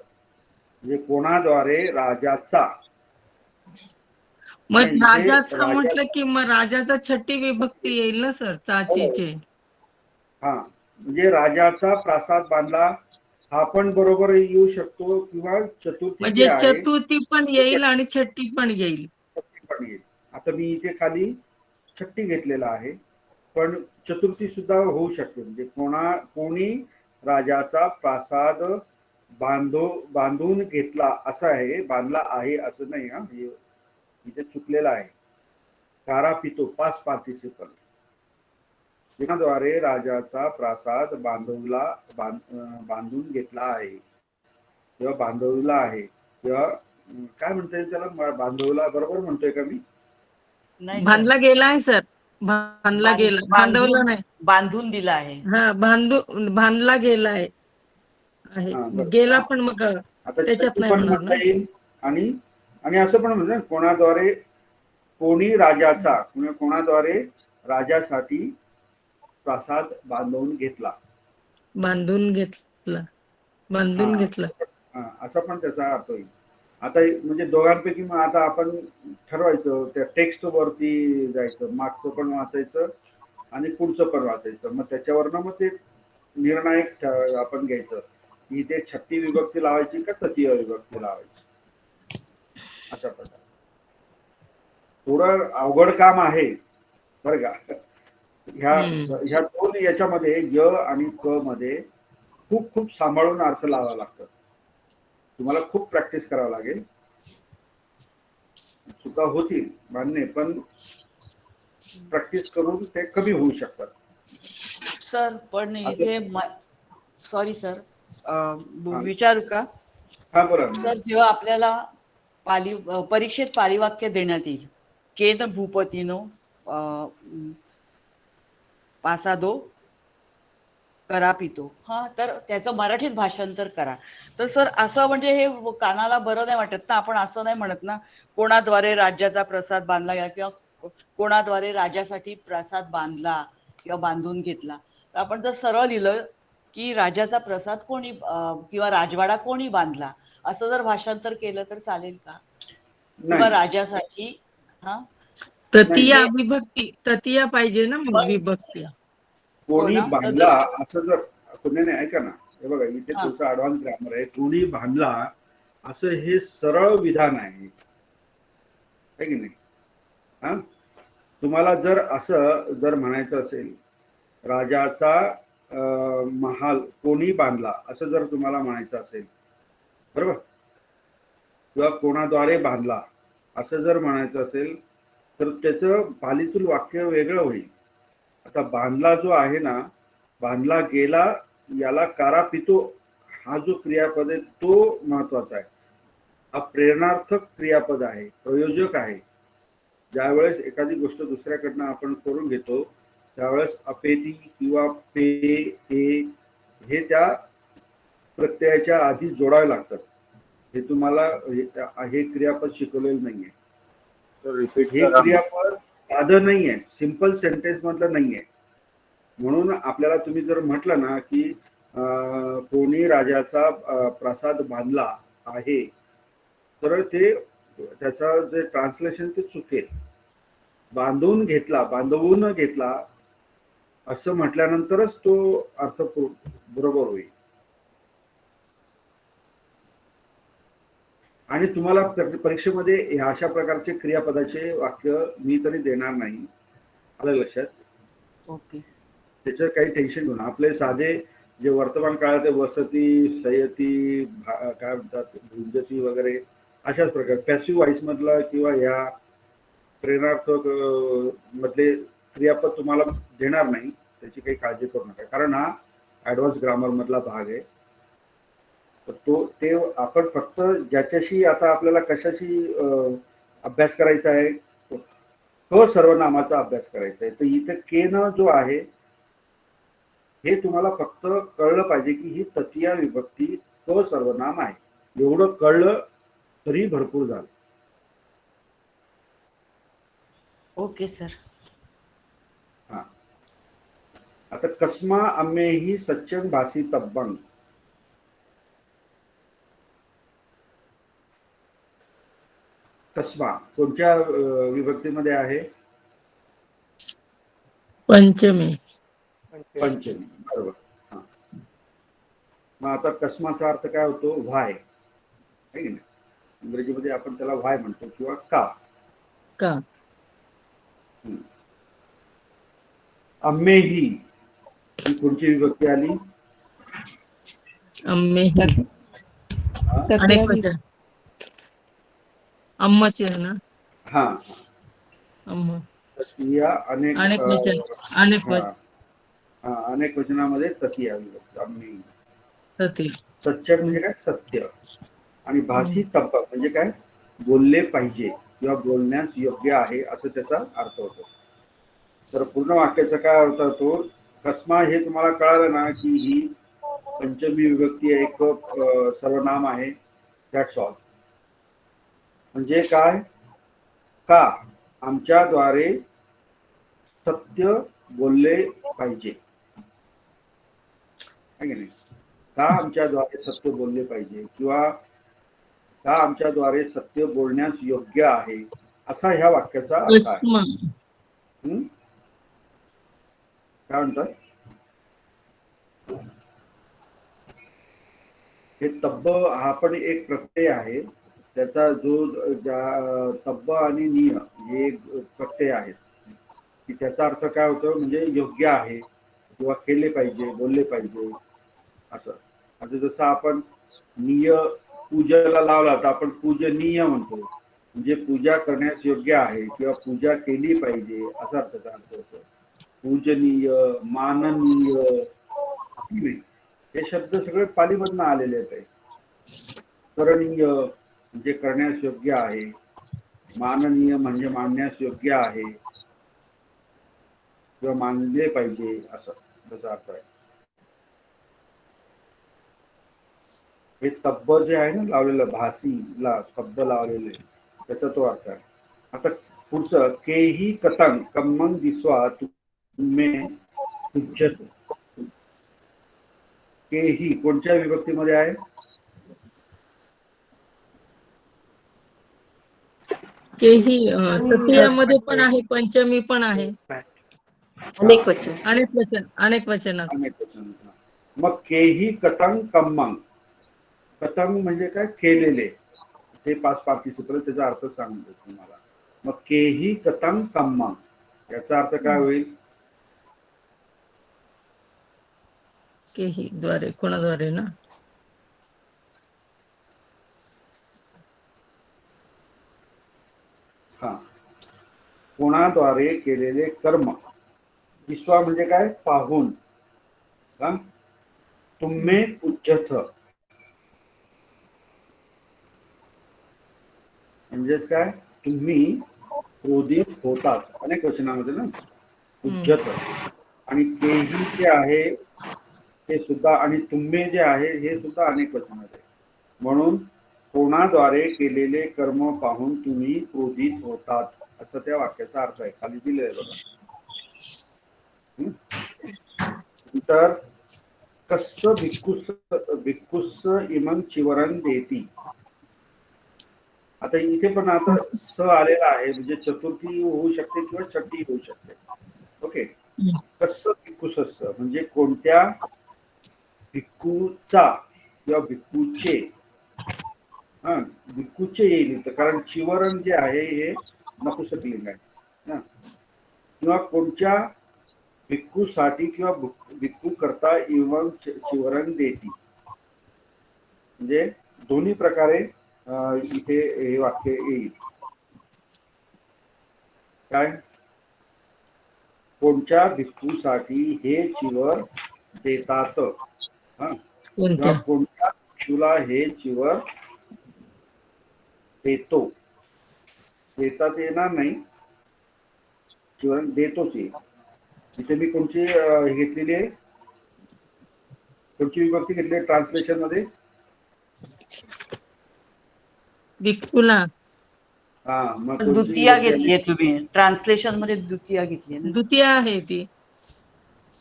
म्हणजे कोणाद्वारे राजाचा. मग राजाचा म्हटलं की मग राजाचा छठी विभक्ती येईल ना सर, चाचीचे. हा, म्हणजे राजाचा प्रासाद बांधला हा पण बरोबर येऊ शकतो, किंवा चतुर्थी म्हणजे चतुर्थी पण येईल आणि छठी पण येईल. पण येईल. आता मी इथे खाली छठी घेतलेला आहे, पण चतुर्थी सुद्धा होऊ शकते. म्हणजे कोणी राजाचा प्रासाद बांधून घेतला असं आहे, बांधला आहे असं नाही. हा, इथे चुकलेला आहे. कारापितो पास्ट पार्टिसिपल, जिनाद्वारे राजाचा प्रासाद बांधून घेतला आहे किंवा बांधवला आहे, किंवा काय म्हणता येईल त्याला, बांधवला बरोबर म्हणतोय का मी? नाही सर. बांधला गेला आहे सर, बांधला गेला, बांधवला नाही, बांधून दिला आहे. हा, बांधला गेला आहे. गेला पण मग त्याच्यात नाही होणार ना. आणि असं पण म्हणजे कोणाद्वारे कोणी राजाचा, कोणाद्वारे राजासाठी प्रासाद बांधून घेतला. बांधून घेतला. असा पण त्याचा अर्थ होईल. आता म्हणजे दोघांपैकी मग आता आपण ठरवायचं, त्या टेक्स्ट वरती जायचं, मागचं पण वाचायचं आणि पुढचं पण वाचायचं. मग त्याच्यावरनं मग ते निर्णायक आपण घ्यायचं की ते छठी विभक्ती लावायची का तृतीय विभक्ती लावायची, अशा प्रकारे. थोडं अवघड काम आहे बरं का. ह्या दोन याच्यामध्ये य आणि क मध्ये खूप सांभाळून अर्थ लावावा लागतात. तुम्हाला खूप प्रॅक्टिस करावं लागेल. चुका होतील मान्य, पण प्रॅक्टिस करून ते कमी होऊ शकतात. सर पण इथे सॉरी सर, विचारू का? हा, बरं सर, जेव्हा आपल्याला परीक्षेत पालिवाक्य देण्यात येईल, केन भूपतीनो पासादो करापितो, हा, तर त्याचं मराठीत भाषांतर करा. तर सर असं म्हणजे हे कानाला बरं नाही वाटत ना. आपण असं नाही म्हणत ना, कोणाद्वारे राज्याचा प्रासाद बांधला गेला किंवा कोणाद्वारे राजासाठी प्रासाद बांधला किंवा बांधून घेतला. तर आपण जर सरळ लिहिलं की राजाचा प्रासाद कोणी किंवा राजवाडा कोणी बांधला, असं जर भाषांतर केलं तर चालेल का? किंवा राजासाठी तृतीया पाहिजे ना मग विभक्ती. कोणी बांधला असं जर, नाही ऐका ना, हे बघा इथे हा. थोडंसं ऍडव्हान्स ग्रामर आहे. कोणी बांधला असं हे सरळ विधान आहे की नाही. हा, तुम्हाला जर असं जर म्हणायचं असेल राजाचा महाल कोणी बांधला असं जर तुम्हाला म्हणायचं असेल, बरोबर, किंवा कोणाद्वारे बांधला असं जर म्हणायचं असेल तर त्याचं पालीतील वाक्य वेगळं होईल. आता बांधला जो आहे ना, बांधला गेला, याला कारा पितो हा जो क्रियापद आहे तो महत्वाचा आहे. हा प्रेरणार्थक क्रियापद आहे, प्रयोजक आहे. ज्यावेळेस एखादी गोष्ट दुसऱ्याकडनं आपण करून घेतो त्यावेळेस अपेती किंवा पे ए हे त्या प्रत्ययाच्या आधी जोडावे लागतात. हे तुम्हाला हे क्रियापद शिकवलेलं नाहीये. सर रिपीट हे करा. क्रियापद साधं नाहीये, सिंपल सेंटेन्स मधलं नाहीये. म्हणून आपल्याला तुम्ही जर म्हटलं ना की कोणी राजाचा प्रासाद बांधला आहे तर ते त्याचं जे ट्रान्सलेशन ते चुकेल. बांधून घेतला, बांधवून घेतला असं म्हटल्यानंतरच तो अर्थ बरोबर होईल. आणि तुम्हाला परीक्षेमध्ये अशा प्रकारचे क्रियापदाचे वाक्य मी तरी देणार नाही, आलं लक्षात. ओके. त्याचं काही टेन्शन घेऊन आपले साधे जे वर्तमान काळात वसती, सयती, काय म्हणतात, भुंजती वगैरे अशाच प्रकारे पॅसिव्ह व्हॉइस मधला किंवा ह्या प्रेरणार्थक मधले क्रियापद तुम्हाला देणार नाही, त्याची काही काळजी करू नका. कारण हा ऍडव्हान्स ग्रामर मधला भाग आहे. तर ते आपण फक्त ज्याच्याशी आता आपल्याला कशाशी अभ्यास करायचा आहे तो सर्वनामाचा अभ्यास करायचा आहे. तर इथे केन जो आहे हे तुम्हाला फक्त कळलं पाहिजे की ही तृतीया विभक्ती क सर्वनाम आहे. एवढं कळलं तरी भरपूर झालं. Okay sir. हा, आता कस्मा अम्मे ही सच्चन भासी तब्बंग. कस्मा कोणत्या विभक्तीमध्ये आहे? पंचमी. पंचमी, बरोबर. हा, मग आता कस्माचा अर्थ काय होतो? व्हाय, है की नाही. इंग्रजीमध्ये आपण त्याला व्हाय म्हणतो किंवा का. अम्मे ही कोणची विभक्ती आली? अम्मे अनेक वचन. अम्माची आहे ना. हा, अम्मा तृतीया अनेक अनेक वचन. अनेक वचन. अनेक वचनामध्ये तृतीया विभक्ती अम्मे. सती. सच्च म्हणजे काय? सत्य. आणि भासी तब्ब म्हणजे काय? बोलले पाहिजे किंवा बोलण्यास योग्य आहे असं त्याचा अर्थ होतो. तर पूर्ण वाक्याचा काय अर्थ होतो? कस्मा हे तुम्हाला कळालं ना की ही पंचमी विभक्ती एक सर्वनाम आहे. That's all. म्हणजे काय? का आमच्याद्वारे सत्य बोलले पाहिजे, है की नाही. का आमच्याद्वारे सत्य बोलले पाहिजे किंवा का आमच्याद्वारे सत्य बोलण्यास योग्य आहे असा ह्या वाक्याचा अर्थ आहे. काय म्हणतात? हे तब्ब हा पण एक प्रत्यय आहे. त्याचा जो तब्ब आणि निय हे प्रत्यय आहेत की त्याचा अर्थ काय होतो? म्हणजे योग्य आहे किंवा केले पाहिजे, बोलले पाहिजे असं. आता जसं आपण निय पूजेला लावला तर आपण पूजनीय म्हणतो, म्हणजे पूजा करण्यास योग्य आहे किंवा पूजा केली पाहिजे असा त्याचा अर्थ होतो. पूजनीय, माननीय, हे शब्द सगळे पालीमधून आलेले आहेत. करणीय म्हणजे करण्यास योग्य आहे, माननीय म्हणजे मानण्यास योग्य आहे किंवा मानले पाहिजे असं त्याचा अर्थ आहे. हे तब्ब जे आहे ना लावलेलं, भासीला तब्ब लावलेले, त्याचा तो अर्थ आहे. आता पुढचं केही कथंग कम्मंग दिसवा तुम्ही तुझ्यत. केही कोणत्या विभक्तीमध्ये आहे? केही तृतीयामध्ये पण आहे, पंचमी पण आहे. अनेक वचन. अनेक वचन. अनेक वचनात. अनेक वचन. मग केही कथं कम्मं. कथं म्हणजे काय? केलेले. ते पाच पार्टिसिपल, त्याचा अर्थ सांगतो तुम्हाला. मग केही कथं कम्मं याचा अर्थ काय होईल? केही द्वारे, कोणाद्वारे ना? हा, कोणाद्वारे केलेले कर्म. विश्वा म्हणजे काय? पाहून. हा, तुम्ही उच्चथ म्हणजेच काय? तुम्ही क्रोधित होतात. अनेक वचनामध्ये ना उच्चथ. आणि तेही जे आहे ते सुद्धा, आणि तुम्ही जे आहे हे सुद्धा अनेक वचनामध्ये. म्हणून कोणाद्वारे केलेले कर्म पाहून तुम्ही क्रोधित होतात, असं त्या वाक्याचा अर्थ आहे. खाली दिलेलं आहे बघा. नंतर कस्स भिक्खुस्स इमं चिवरं देती. आता इथे पण आता स आलेला आहे, म्हणजे चतुर्थी होऊ शकते किंवा षष्ठी होऊ शकते. ओके. कस्स भिक्खुस्स म्हणजे कोणत्या भिक्खूचा किंवा भिक्खूचे. हा, भिक्खूचे येईल तर, कारण चिवरण जे आहे हे नपुंसकलिंग आहे. किंवा कोणत्या भिक्खूसाठी किंवा भिक्खू करता इवं चिवरण देती. म्हणजे दोन्ही प्रकारे इथे हे वाक्य येईल. काय? कोणत्या भिक्खूसाठी हे चिवर देतात. हा, किंवा कोणत्या भिक्खूला हे चिवर देतो. देतात येणार नाही, चिवरण देतोच येईल. इथे मी कोणची घेतलेली आहे? कोणची विभक्ती घेतली ट्रान्सलेशन मध्ये? भिक्खूला. हा, मग द्वितीया घेतलीये तुम्ही. ट्रान्सलेशन मध्ये द्वितीया घेतली. द्वितीय आहे ती.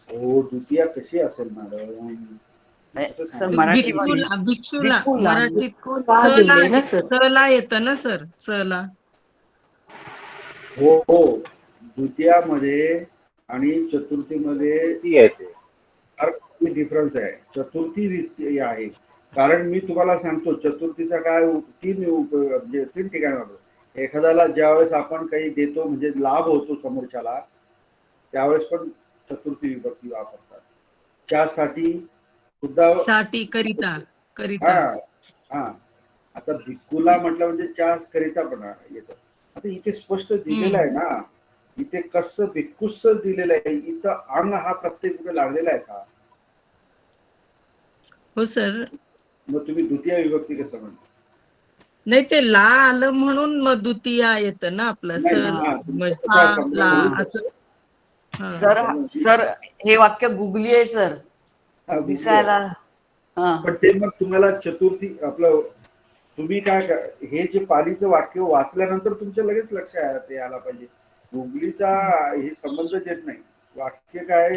हो, द्वितीया कशी असेल मॅडम? भिक्षूला मराठीत ला येतं ना सर? चला. हो हो, द्वितीयामध्ये आणि चतुर्थीमध्ये डिफरन्स आहे. चतुर्थी आहे, कारण मी तुम्हाला सांगतो चतुर्थीचा काय तीन ठिकाणी होतो. एखाद्याला ज्यावेळेस आपण काही देतो म्हणजे लाभ होतो समोरच्याला, त्यावेळेस पण चतुर्थी विभक्ती वापरतात. त्यासाठी सुद्धा साठी करिता. हा, आता भिक्खूला म्हटलं म्हणजे त्या करिता पण येतं. आता इथे स्पष्ट दिलेलं आहे ना, इथे कस्स भिक्खुस्स दिलेलं आहे. इथं अंग हा प्रत्येक कुठे लागलेला आहे का? हो सर. मग तुम्ही द्वितीय विभक्ती कसं म्हणता? नाही, ते ला आलं म्हणून मग द्वितीय येतं ना आपलं. सर हे वाक्य गुगली आहे सर, दिसायला. पण ते मग तुम्हाला चतुर्थी आपलं तुम्ही काय हे जे पालीचं वाक्य वाचल्यानंतर तुमच्या लगेच लक्षात यायला पाहिजे. गुगलीचा हे संबंध येत नाही. वाक्य काय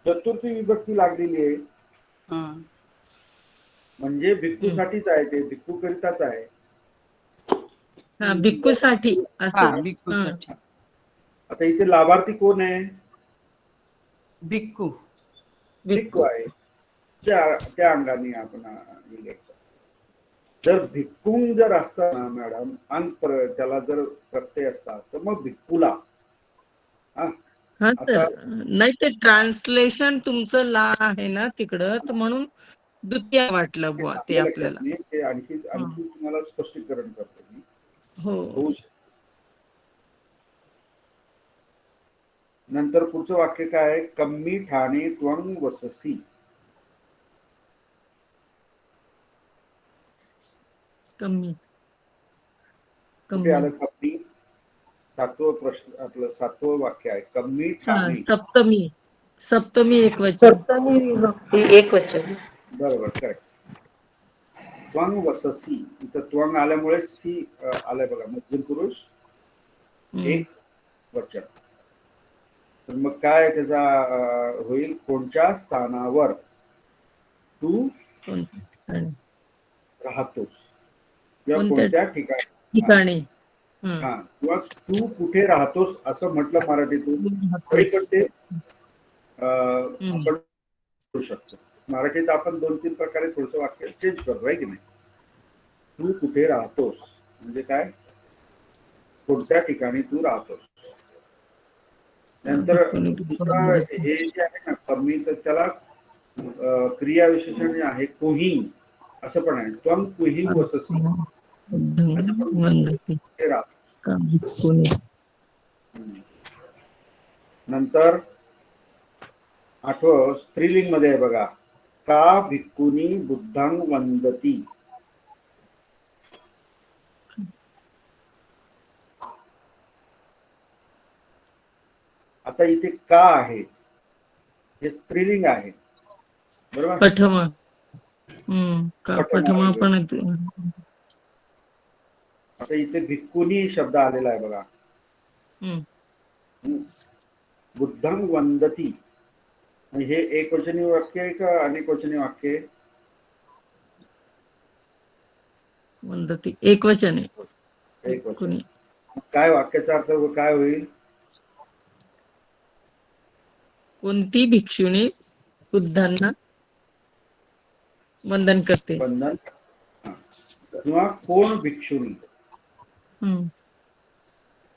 चतुर्थी विभक्ती लागलेली आहे, म्हणजे भिक्खूसाठीच आहे, ते भिक्खू करिताच आहे. भिक्खूसाठी. आता इथे लाभार्थी कोण आहे? भिक्खू. भिक्खू आहे. त्या अंगाने आपण लिहायचं. जर भिक्खुंग जर असता ना मॅडम, अंग त्याला जर प्रत्यय असता तर मग भिक्खूला. नाही, ते ट्रान्सलेशन तुमचं ला आहे ना तिकडं, तर म्हणून द्वितीय वाटलं बुवा ते आपल्याला. ते आणखी तुम्हाला स्पष्टीकरण करतो मी. हो. नंतर पुढचं वाक्य काय आहे? कम्मी ठाणे त्वं वससी. कमी. कुठे आलं कम्मी? सातवं प्रश्न आपलं सातवं वाक्य आहे. कम्मी ठाणे. सप्तमी एकवचन. सप्तमी विभक्ती एकवचन. बरोबर, करेक्ट. त्वं वससी. इथं त्वं आल्यामुळे सी आलंय बघा, मध्यम पुरुष एक वचन. तर मग काय त्याचा होईल? कोणत्या स्थानावर तू राहतोस किंवा कोणत्या ठिकाणी. हा, किंवा तू कुठे राहतोस असं म्हटलं मराठीतून तरी पण ते आपण करू शकतो. मराठीत आपण 2-3 प्रकारे थोडस वाक्य चेंज करतो आहे की नाही. तू कुठे राहतोस म्हणजे काय, कोणत्या ठिकाणी तू राहतोस. नंतर दुसरा हे जे आहे ना कमी, तर त्याला क्रिया विशेषण जे आहे कुही असं पण आहे. त्वं कुही वससी असं पण कुठे राहतो. नंतर 8वं स्त्रीलिंग मध्ये आहे बघा, का भिक्खुनी बुद्धं वंदती. आता इथे का आहे, हे स्त्रीलिंग आहे बरोबर. पठमा पठमा पण येते. आता इथे भिक्खुनी शब्द आलेला आहे बघा. बुद्धं वंदती हे एकवचनी वाक्य आहे का अनेकवचनी वाक्य आहे? वंदती एकवचन आहे. एकवचन. काय वाक्याचा अर्थ काय होईल? कोणती भिक्षुणी बुद्धांना वंदन करते. वंदन किंवा कोण भिक्षुणी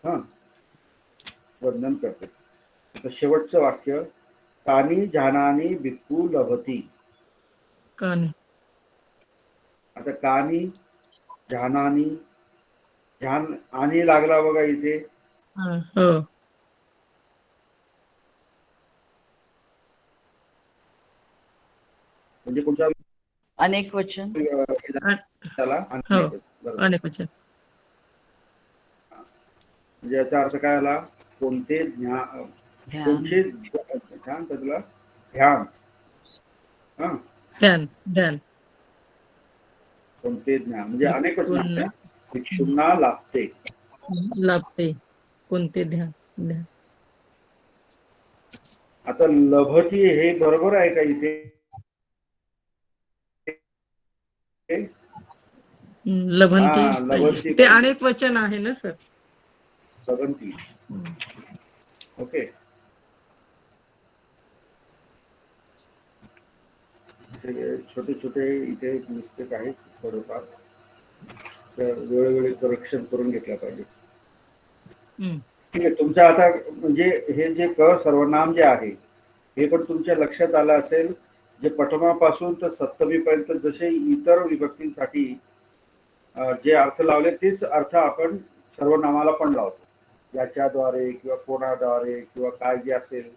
हा वंदन करते. आता शेवटचं वाक्य, कानी जानानी भिक्खू लभती. कानी, आता कानी जानानी, ध्यान आणि लागला बघा इथे. हो म्हणजे कोणत्या अनेक वचन त्याला अनेक वचन. म्हणजे याचा अर्थ काय आला, कोणते ध्यान, कोणते ध्यान त्याला ध्यान ध्यान ध्यान कोणते ज्ञान म्हणजे अनेक भिक्षूंना लाभते. लाभते कोणते ध्यान ध्यान. आता लभती हे बरोबर आहे का इथे? लभंती ते अनेक वचन आहे ना सर. लभंती ओके. छोटे छोटे इथे मिस्टेक आहेत थोडंफार, वेळोवेळी करेक्शन करून घेतलं पाहिजे. ठीक आहे. तुमचं आता म्हणजे हे जे क सर्वनाम जे आहे हे पण तुमच्या लक्षात आलं असेल. जे प्रथमापासून तर सप्तमी पर्यंत जसे इतर विभक्तींसाठी जे अर्थ लावले तेच अर्थ आपण सर्वनामाला पण लावतो. याच्याद्वारे किंवा कोणाद्वारे किंवा काय जे असेल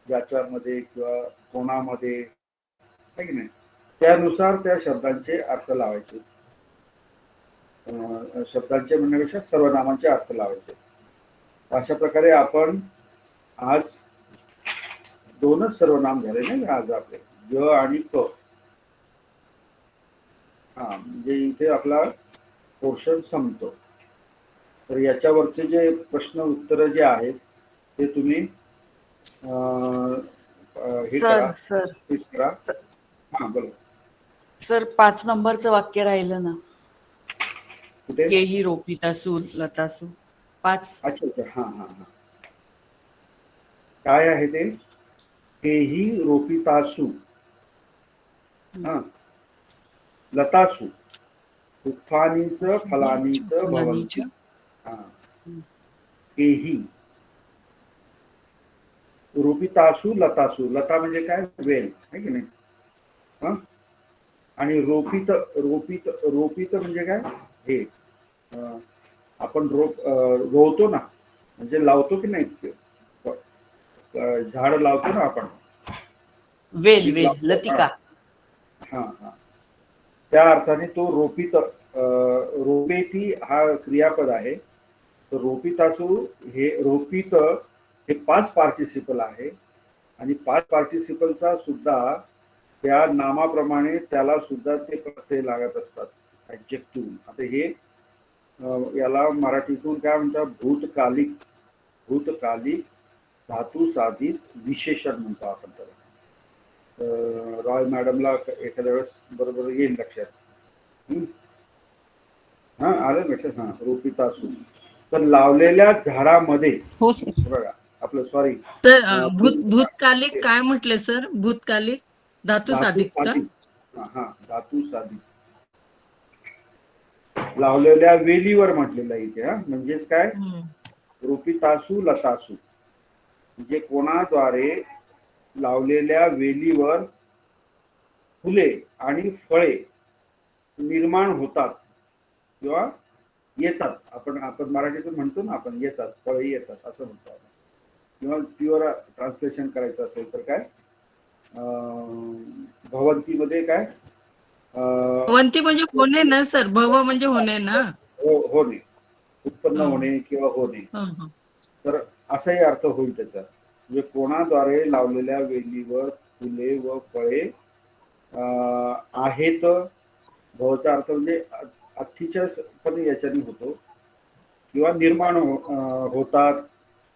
ज्याच्यामध्ये किंवा कोणामध्ये आहे की नाही, त्यानुसार त्या शब्दांचे अर्थ लावायचे. शब्दांचे म्हणण्यापेक्षा सर्वनामांचे अर्थ लावायचे. अशा प्रकारे आपण आज 2च सर्वनाम झाले नाही आज आपले, ज आणि क. म्हणजे इथे आपला पोर्शन संपतो. तर याच्यावरचे जे प्रश्न उत्तर जे आहेत ते तुम्ही हे करा. बोला सर. 5 नंबरचं वाक्य राहिलं ना, कुठे? केही रोपितासू लतासू 5. अच्छा अच्छा. हा काय आहे ते? केही रोपितासू लतासू पुष्पानीच फलानीच भवन्ति. केही रोपितासू लतासू. लता म्हणजे काय? वेल आहे की नाही. आणि रोपित रोपित रोपित म्हणजे काय? हे आपण रोवतो ना, म्हणजे लावतो की नाही, झाड लावतो ना आपण, वेल वेल लतिका. त्या अर्थाने तो रोपित. रोपेती हा क्रियापद आहे. तर रोपितासू हे रोपित हे 5 पार्टिसिपल आहे आणि 5 पार्टिसिपलचा सुद्धा त्या नामाप्रमाणे त्याला सुद्धा ते प्रत्यय लागत असतात, ऍडजेक्टिव्ह. आता हे याला मराठीतून काय म्हणतात? भूतकालिक. भूतकालिक धातू साधित विशेषण म्हणतो आपण त्याला. रॉय मॅडमला एखाद्या वेळेस बरोबर येईल लक्षात. आलं लक्षात. रोपितासू. तर लावलेल्या झाडामध्ये हो सर. बघा आपलं सॉरी तर भूतकालिक काय म्हटले सर? भूतकालिक धातू साधित हा धातू साधित लावलेल्या वेलीवर म्हटलेलं आहे इथे. हा म्हणजेच काय, रोपितासू लतासू म्हणजे कोणाद्वारे लावलेल्या वेलीवर फुले आणि फळे निर्माण होतात किंवा येतात. आपण मराठीतून म्हणतो ना, आपण येतात, फळे येतात असं म्हणतो आपण. किंवा प्युअर ट्रान्सलेशन करायचं असेल तर काय, भवंतीमध्ये काय, भवंती म्हणजे होणे ना सर, भव म्हणजे होणे ना. होणे, उत्पन्न होणे किंवा होणे. तर असाही अर्थ होईल त्याचा. म्हणजे कोणाद्वारे लावलेल्या वेलीवर फुले व फळे आहेत. भवचा अर्थ म्हणजे अतिच्या पण याच्याने होतो किंवा निर्माण होतात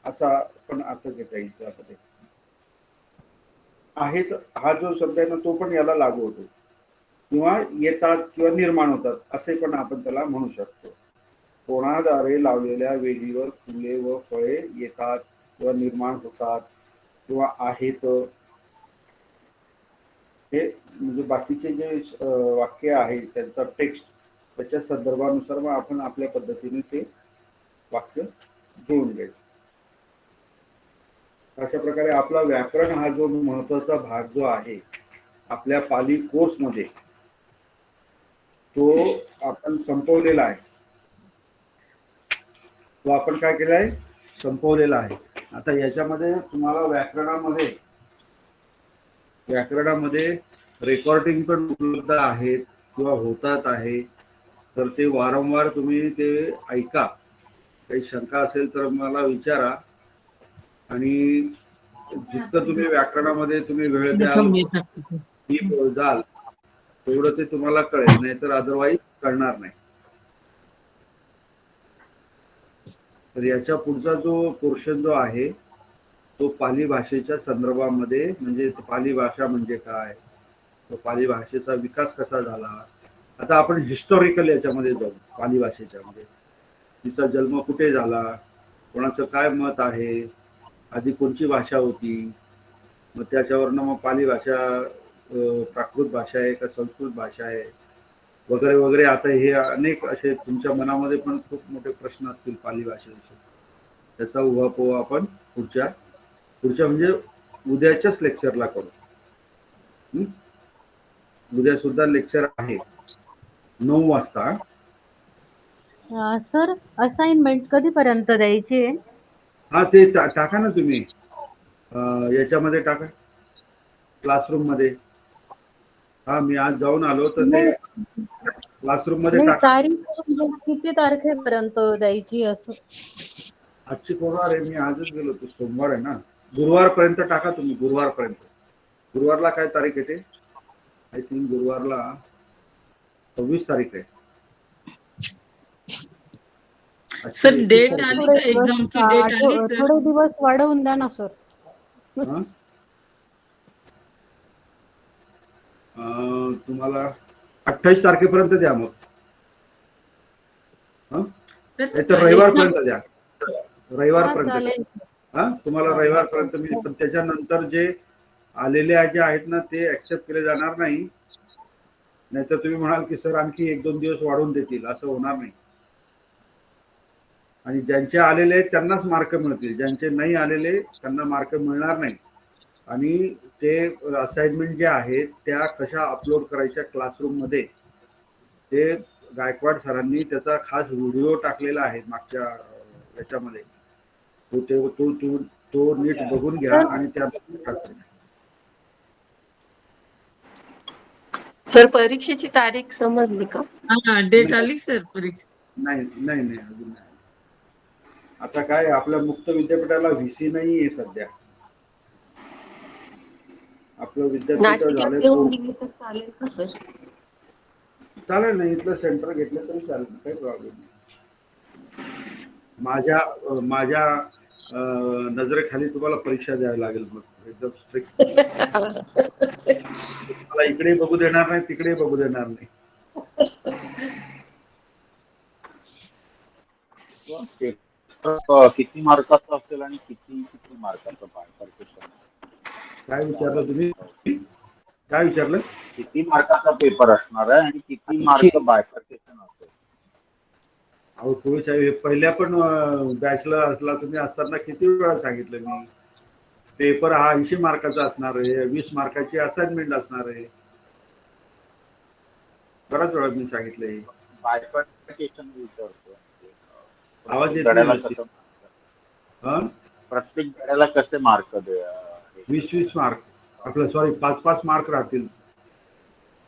असा पण अर्थ घेता येईल त्यामध्ये. आहेत हा जो शब्द आहे ना, तो पण याला लागू होतो. किंवा येतात किंवा निर्माण होतात असे पण आपण त्याला म्हणू शकतो. कोणाद्वारे लावलेल्या वेलीवर फुले व फळे येतात किंवा निर्माण होतात किंवा आहेत. हे म्हणजे बाकीचे जे वाक्य आहे त्यांचा टेक्स्ट, त्याच्या संदर्भानुसार मग आपण आपल्या पद्धतीने ते वाक्य जोडून घ्यायचं. अशा प्रकारे आपला व्याकरण हा जो महत्वाचा भाग जो आहे आपल्या पाली कोर्समध्ये, तो आपण संपवलेला आहे. तो आपण काय केलाय, संपवलेला आहे. आता याच्यामध्ये तुम्हाला व्याकरणामध्ये रेकॉर्डिंग पण उपलब्ध आहेत किंवा होतात आहे. तर ते वारंवार तुम्ही ते ऐका. काही शंका असेल तर मला विचारा. आणि जितकं तुम्ही व्याकरणामध्ये तुम्ही वेळ द्याल जाल तेवढं ते तुम्हाला कळेल, नाही तर अदरवाईज कळणार नाही. तर याच्या पुढचा जो पोर्शन जो आहे तो पाली भाषेच्या संदर्भामध्ये, म्हणजे पाली भाषा म्हणजे काय, तो पाली भाषेचा विकास कसा झाला. आता आपण हिस्टॉरिकल याच्यामध्ये जाऊ. पाली भाषेच्या मध्ये तिचा जन्म कुठे झाला, कोणाचं काय मत आहे, आधी कोणची भाषा होती, मग त्याच्यावरनं मग पाली भाषा प्राकृत भाषा आहे का संस्कृत भाषा आहे वगैरे वगैरे. आता हे अनेक असे तुमच्या मनामध्ये पण खूप मोठे प्रश्न असतील पाली भाषेविषयी. त्याचा उहापोह आपण पुढच्या म्हणजे उद्याच्याच लेक्चरला करू. उद्या सुद्धा लेक्चर आहे 9 वाजता. सर असाइनमेंट कधीपर्यंत द्यायची आहे? हा ते टाका ना तुम्ही, याच्यामध्ये टाका क्लासरूम मध्ये. हा मी आज जाऊन आलो तर ते क्लासरूम मध्ये टाका. तारीख किती तारखेपर्यंत द्यायची असं? आजची गुरुवार आहे, मी आजच गेलो होतो. सोमवार आहे ना, गुरुवारपर्यंत टाका तुम्ही. गुरुवारला काय तारीख येते? आय थिंक गुरुवारला 26 तारीख आहे. सर डेट आली का, एक्झामची डेट आली? थोडे दिवस वाढवून द्या ना सर. तुम्हाला 28 तारखेपर्यंत द्या मग. तर रविवारपर्यंत द्या. रविवारपर्यंत तुम्हाला रविवारपर्यंत मी. पण त्याच्यानंतर जे आलेले जे आहेत ना ते ऍक्सेप्ट केले जाणार नाही. नाहीतर तुम्ही म्हणाल की सर आणखी 1-2 दिवस वाढवून देतील, असं होणार नाही. आणि ज्यांचे आलेले आहेत त्यांनाच मार्क मिळतील, ज्यांचे नाही आलेले त्यांना मार्क मिळणार नाही. आणि ते असाइनमेंट जे आहेत त्या कशा अपलोड करायच्या क्लासरूम मध्ये, ते गायकवाड सरांनी त्याचा खास व्हिडिओ टाकलेला आहे मागच्या याच्यामध्ये. तो नीट बघून घ्या आणि त्याबद्दल टाका. सर परीक्षेची तारीख समजली का? हा डेट आली सर परीक्षा? नाही अजून नाही. आता काय आपल्या मुक्त विद्यापीठाला व्हीसी नाही आहे सध्या. आपलं विद्यापीठ चालेल का सर? चालेल ना, इथलं सेंटर घेतलं तरी चालेल, काही प्रॉब्लेम नाही. माझ्या नजरेखाली तुम्हाला परीक्षा द्यावी लागेल मग एकदम स्ट्रिक्ट. मला इकडे बघू देणार नाही, तिकडे बघू देणार नाही. किती मार्काचं असेल आणि किती मार्काचं बायफर्केशन? काय विचारलं तुम्ही? काय विचारलं? किती मार्काचा पेपर असणार आहे आणि किती मार्क बायफर्केशन असेल? अहो तुम्ही साहेब पहिल्या पण बॅचला असला तुम्ही असताना किती वेळा सांगितलं मी, पेपर हा 80 मार्काचा असणार आहे, 20 मार्काची असाइनमेंट असणार आहे. बराच वेळा मी सांगितलंय. बायफर्केशन विचारतो. आवाज येत धड्याला नाही. कसं हा, प्रत्येक धड्याला कसे मार्क 20 मार्क आपलं सॉरी 5 मार्क राहतील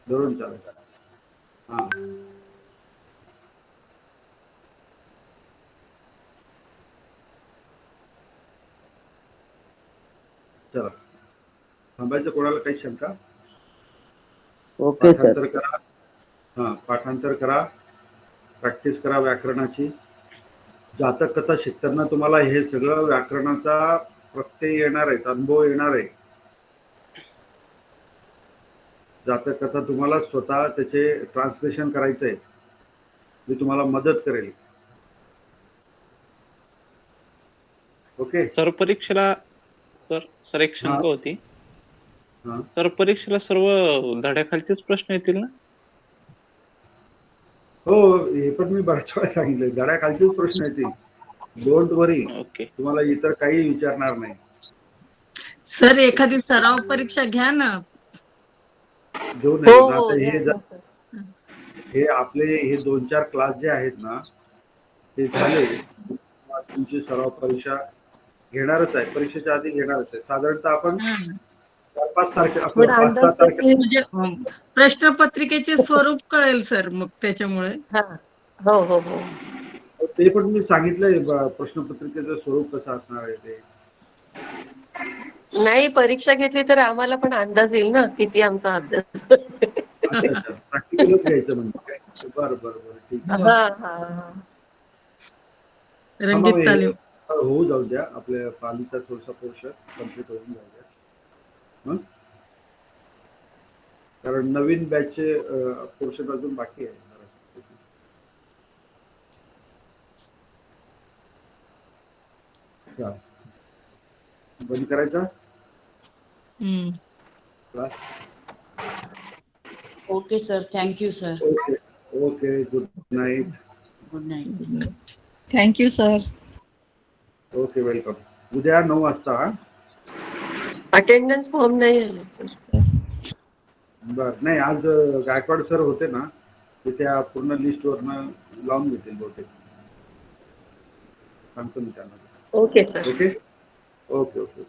धरून चालेल. हा चला थांबायचं. कोणाला काही शंका? Okay sir. पाठांतर करा. हा पाठांतर करा, प्रॅक्टिस करा व्याकरणाची. जातक कथा शिकताना तुम्हाला हे सगळं व्याकरणाचा प्रत्यय येणार आहे, अनुभव येणार आहे. जातक कथा तुम्हाला स्वतः त्याचे ट्रान्सलेशन करायचं आहे. मी तुम्हाला मदत करेल. ओके सर परीक्षेला सर एक शंका होती. हा. तर परीक्षेला सर्व धड्याखालचेच प्रश्न येतील ना? हो, हे पण मी बऱ्याच वेळा सांगितलं, धड्याखालचेच प्रश्न येतील. Don't worry. ओके. तुम्हाला इतर काही विचारणार नाही. सर एखादी सराव परीक्षा घ्या ना. घेऊ हो नये. हो आता घ्या ना, सर. हे आपले हे 2-4 क्लास जे आहेत ना ते झाले, तुमची सराव परीक्षा घेणारच आहे. परीक्षेच्या आधी घेणारच आहे. साधारणतः आपण 4-5 तारखे आपलं थोडा 5-6 अंदाज तारखे म्हणजे प्रश्नपत्रिकेचे स्वरूप कळेल सर मग त्याच्यामुळे. हा हो हो हो ते पण मी सांगितलंय प्रश्नपत्रिकेचं स्वरूप कसं असणार आहे ते. नाही, परीक्षा घेतली तर आम्हाला पण अंदाज येईल ना किती आमचा अभ्यास. अच्छा अच्छा, प्रॅक्टिकलच घ्यायचं म्हणजे. बरं बरं बरं, ठीक आहे. हा हा हा रंगीत हे तालीम. होऊ जाऊ द्या. आपल्या पालीचा थोडासा पोर्शन कम्प्लीट होऊन जाऊ द्या. हं? कारण नवीन बॅचचे पोर्शन अजून बाकी आहे. चालेल. बंद करायचा हम्म. Class. Okay sir, thank you sir. Okay okay, good night. Good night. Thank you sir. Okay, welcome. उद्या 9 वाजता. हा? अटेंडन्स फॉर्म नाही आले सर. बर नाही, आज गायकवाड सर होते ना, ते त्या पूर्ण लिस्टवरनं लावून घेतील बहुतेक. सांगतो मी त्यांना. Okay sir. Okay okay okay.